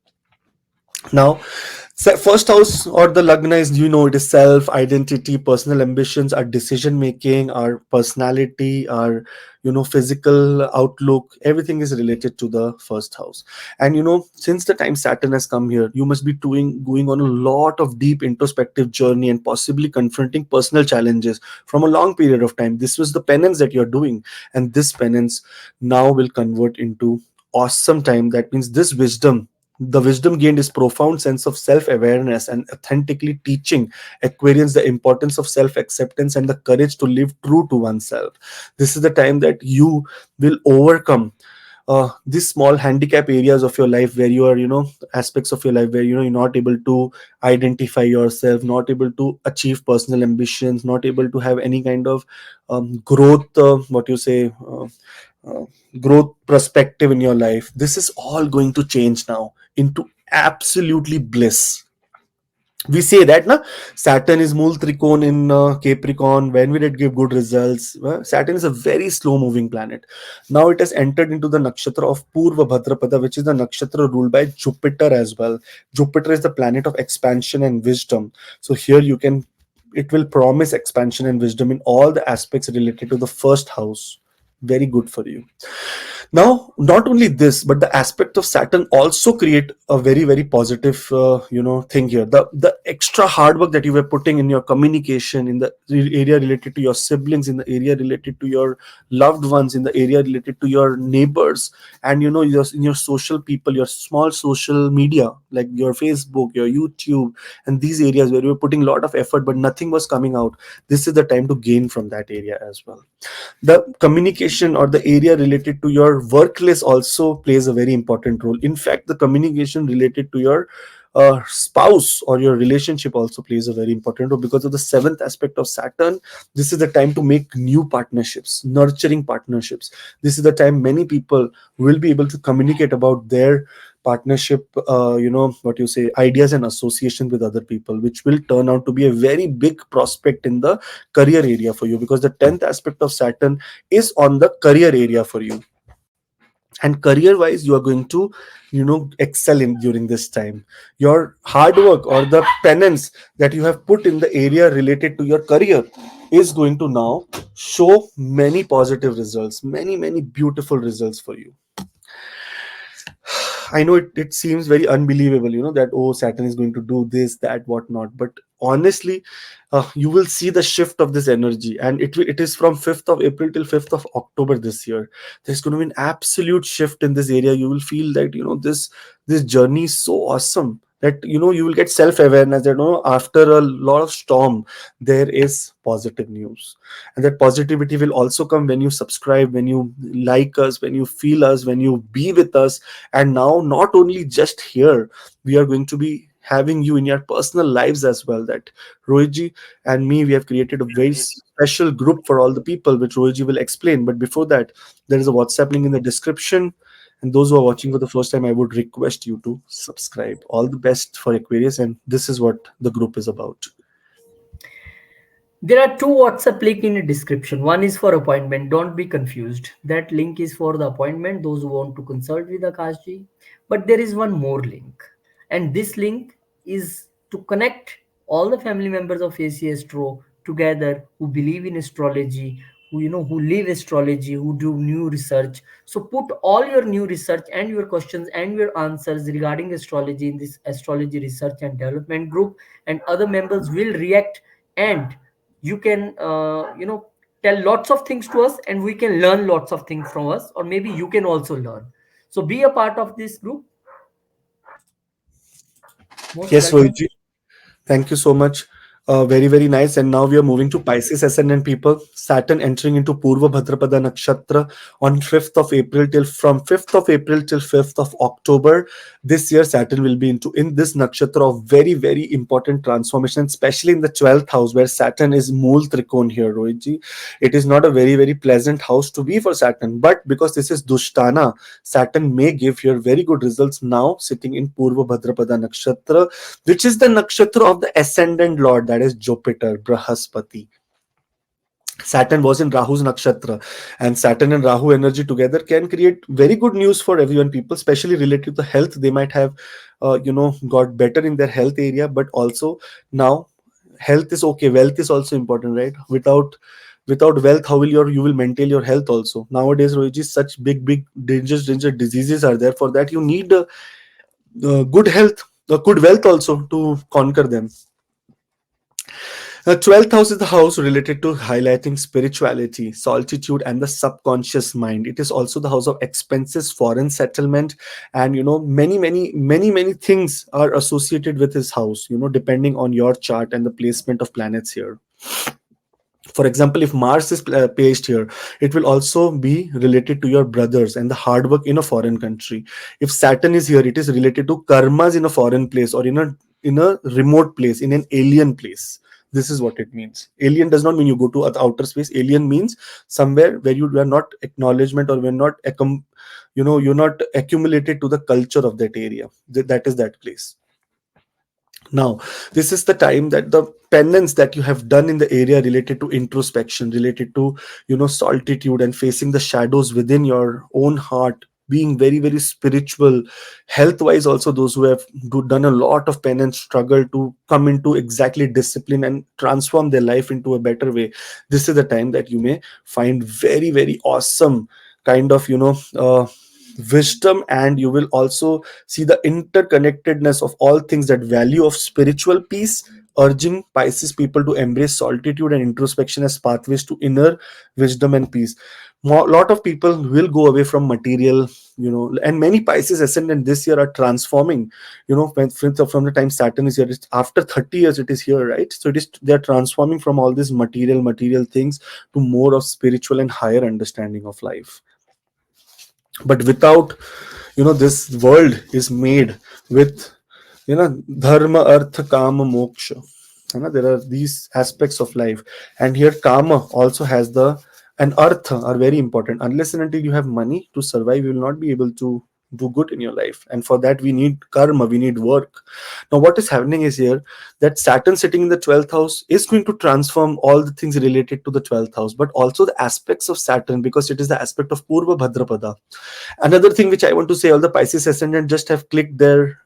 Now, first house or the lagna is, it is self, identity, personal ambitions, our decision making, our personality, our, physical outlook. Everything is related to the first house. And, since the time Saturn has come here, you must be going on a lot of deep introspective journey and possibly confronting personal challenges from a long period of time. This was the penance that you're doing. And this penance now will convert into awesome time. That means this wisdom, the wisdom gained is profound sense of self-awareness and authentically teaching Aquarians the importance of self-acceptance and the courage to live true to oneself. This is the time that you will overcome these small handicap areas of your life where you are, aspects of your life where, you're not able to identify yourself, not able to achieve personal ambitions, not able to have any kind of growth, what you say, uh, growth perspective in your life. This is all going to change now into absolutely bliss. We say that na Saturn is mul trikon in Capricorn. When will it give good results? Saturn is a very slow moving planet. Now it has entered into the nakshatra of Purva Bhadrapada, which is the nakshatra ruled by Jupiter as well. Jupiter is the planet of expansion and wisdom. So here you can, it will promise expansion and wisdom in all the aspects related to the first house. Very good for you. Now, not only this, but the aspect of Saturn also create a very, very positive, thing here. The extra hard work that you were putting in your communication, in the area related to your siblings, in the area related to your loved ones, in the area related to your neighbors, and in your social people, your small social media like your Facebook, your YouTube, and these areas where you were putting a lot of effort, but nothing was coming out. This is the time to gain from that area as well. The communication or the area related to your workplace also plays a very important role. In fact, the communication related to your spouse or your relationship also plays a very important role because of the seventh aspect of Saturn. This is the time to make new partnerships, nurturing partnerships. This is the time many people will be able to communicate about their partnership, what you say, ideas and association with other people, which will turn out to be a very big prospect in the career area for you, because the 10th aspect of Saturn is on the career area for you. And career wise, you are going to excel in during this time. Your hard work or the penance that you have put in the area related to your career is going to now show many positive results, many beautiful results for you. I know it seems very unbelievable, that oh, Saturn is going to do this, that, whatnot. But honestly, you will see the shift of this energy, and it is from 5th of April till 5th of October this year. There's going to be an absolute shift in this area. You will feel that this journey is so awesome that you will get self awareness that after a lot of storm there is positive news. And that positivity will also come when you subscribe, when you like us, when you feel us, when you be with us. And now, not only just here, we are going to be having you in your personal lives as well. That Rohitji and me, we have created a very special group for all the people, which Rohitji will explain. But before that, there is a WhatsApp link in the description. And those who are watching for the first time, I would request you to subscribe. All the best for Aquarius, and this is what the group is about. There are two WhatsApp link in the description. One is for appointment. Don't be confused. That link is for the appointment, those who want to consult with Akashji. But there is one more link. And this link is to connect all the family members of AC Astro together who believe in astrology, who who live astrology, who do new research. So put all your new research and your questions and your answers regarding astrology in this astrology research and development group, and other members will react, and you can tell lots of things to us, and we can learn lots of things from us, or maybe you can also learn. So be a part of this group. Most Yes, welcome. Rohit. Thank you so much. Very, very nice. And now we are moving to Pisces ascendant people. Saturn entering into Purva Bhadrapada Nakshatra on 5th of April till from 5th of April till 5th of October. This year, Saturn will be into in this nakshatra of very, very important transformation, especially in the 12th house where Saturn is Mool Trikon here, Rohitji. It is not a very, very pleasant house to be for Saturn, but because this is Dushtana, Saturn may give here very good results now sitting in Purva Bhadrapada Nakshatra, which is the nakshatra of the ascendant lord, that is Jupiter, Brahaspati. Saturn was in Rahu's nakshatra, and Saturn and Rahu energy together can create very good news for everyone. People, especially related to health, they might have, got better in their health area, but also now health is okay. Wealth is also important, right? Without wealth, how will you will maintain your health also? Nowadays, Rohiji, such big dangerous diseases are there. For that, you need good health, good wealth also to conquer them. The 12th house is the house related to highlighting spirituality, solitude, and the subconscious mind. It is also the house of expenses, foreign settlement, and many things are associated with his house, depending on your chart and the placement of planets here. For example, if Mars is placed here, it will also be related to your brothers and the hard work in a foreign country. If Saturn is here, it is related to karmas in a foreign place, or in a remote place, in an alien place. This is what it means. Alien does not mean you go to the outer space. Alien means somewhere where you are not acknowledgement, or you're not you're not accumulated to the culture of that area. That is that place. Now, this is the time that the penance that you have done in the area related to introspection, related to, solitude and facing the shadows within your own heart, being very, very spiritual, health wise, also those who have done a lot of penance, struggle to come into exactly discipline and transform their life into a better way. This is the time that you may find very, very awesome kind of, wisdom, and you will also see the interconnectedness of all things, that value of spiritual peace, urging Pisces people to embrace solitude and introspection as pathways to inner wisdom and peace. Lot of people will go away from material, and many Pisces ascendant this year are transforming, from the time Saturn is here. It's after 30 years it is here, right? So it is, they're transforming from all these material things to more of spiritual and higher understanding of life. But without, this world is made with, dharma, artha, kama, moksha. There are these aspects of life, and here karma also has the and artha are very important. Unless and until you have money to survive, you will not be able to do good in your life, and for that we need karma, we need work. Now what is happening is here that Saturn sitting in the 12th house is going to transform all the things related to the 12th house, but also the aspects of Saturn, because it is the aspect of Purva Bhadrapada. Another thing which I want to say, all the Pisces ascendant just have clicked their,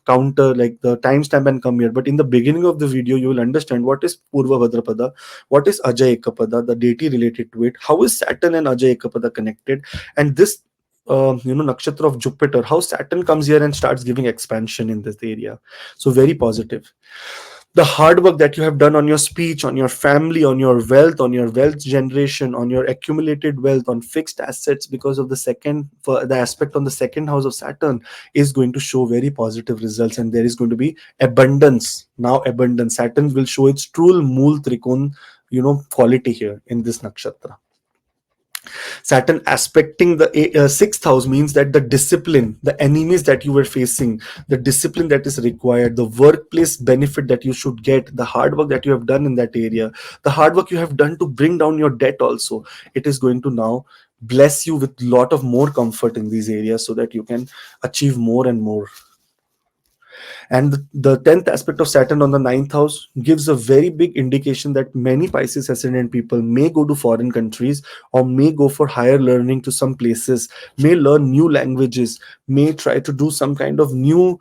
counter, like the timestamp, and come here. But in the beginning of the video, you will understand what is Purva Bhadrapada, what is Ajay Ekapada, the deity related to it, how is Saturn and Ajay Ekapada connected, and this, nakshatra of Jupiter, how Saturn comes here and starts giving expansion in this area. So very positive. The hard work that you have done on your speech, on your family, on your wealth generation, on your accumulated wealth, on fixed assets, because of the second, for the aspect on the second house of Saturn, is going to show very positive results, and there is going to be abundance. Now abundance, Saturn will show its true mool trikon, quality here in this nakshatra. Saturn aspecting the sixth house means that the discipline, the enemies that you were facing, the discipline that is required, the workplace benefit that you should get, the hard work that you have done in that area, the hard work you have done to bring down your debt also, it is going to now bless you with lot of more comfort in these areas, so that you can achieve more and more. And the 10th aspect of Saturn on the ninth house gives a very big indication that many Pisces ascendant people may go to foreign countries, or may go for higher learning to some places, may learn new languages, may try to do some kind of new,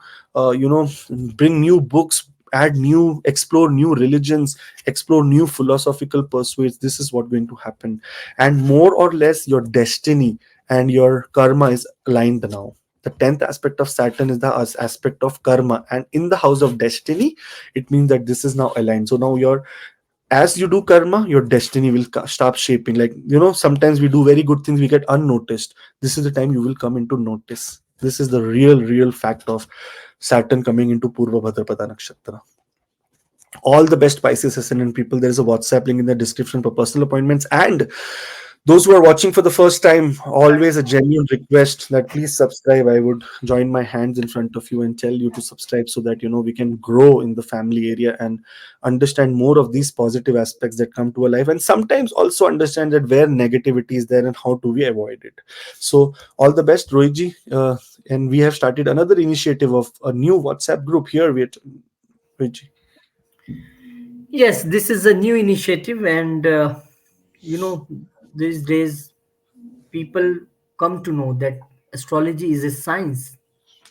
bring new books, add new, explore new religions, explore new philosophical pursuits. This is what going to happen. And more or less your destiny and your karma is aligned now. The 10th aspect of Saturn is the aspect of karma, and in the house of destiny, it means that this is now aligned. So now your, as you do karma, your destiny will start shaping. Like, sometimes we do very good things, we get unnoticed. This is the time you will come into notice. This is the real fact of Saturn coming into Purva Bhadrapada Nakshatra. All the best Pisces ascendant people. There is a WhatsApp link in the description for personal appointments. And those who are watching for the first time, always a genuine request that please subscribe. I would join my hands in front of you and tell you to subscribe, so that we can grow in the family area and understand more of these positive aspects that come to our life, and sometimes also understand that where negativity is there and how do we avoid it. So all the best, Rohitji. And we have started another initiative of a new WhatsApp group here with Rohitji. Yes, this is a new initiative, and you know, these days people come to know that astrology is a science,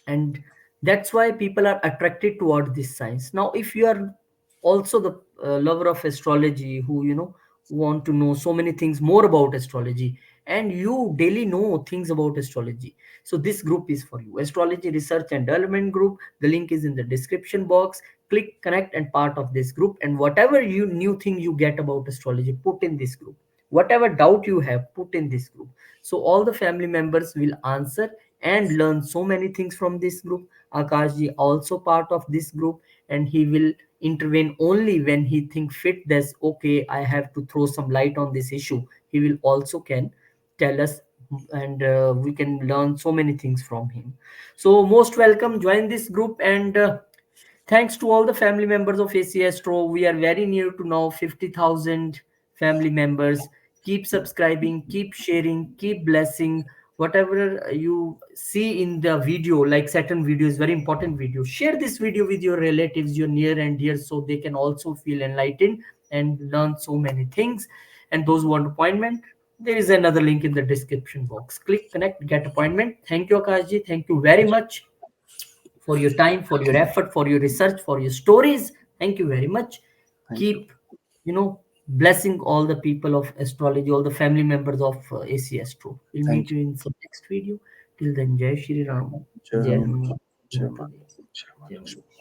and that's why people are attracted toward this science. Now, if you are also the lover of astrology, who want to know so many things more about astrology, and you daily know things about astrology, so this group is for you. Astrology Research and Development Group, the link is in the description box. Click connect and part of this group, and whatever you new thing you get about astrology, put in this group. Whatever doubt you have, put in this group, so all the family members will answer and learn so many things from this group. Akashji also part of this group, and he will intervene only when he think fit. That's okay, I have to throw some light on this issue. He will also can tell us, and we can learn so many things from him. So most welcome, join this group, and thanks to all the family members of AC Astro. We are very near to now 50,000 family members. Keep subscribing, keep sharing, keep blessing. Whatever you see in the video, like Saturn video is very important video. Share this video with your relatives, your near and dear, so they can also feel enlightened and learn so many things. And those who want appointment, there is another link in the description box. Click, connect, get appointment. Thank you, Akashji. Thank you very much for your time, for your effort, for your research, for your stories. Thank you very much. Thank you. Keep, blessing all the people of astrology, all the family members of AC Astro. We'll meet Thank you. you in some next video. Till then, Jai Shri Ram, Jai Jai Hanuman. Hanuman, Jai Bhutdev, Mata. Jai Jai Mahalakshmi. Mata.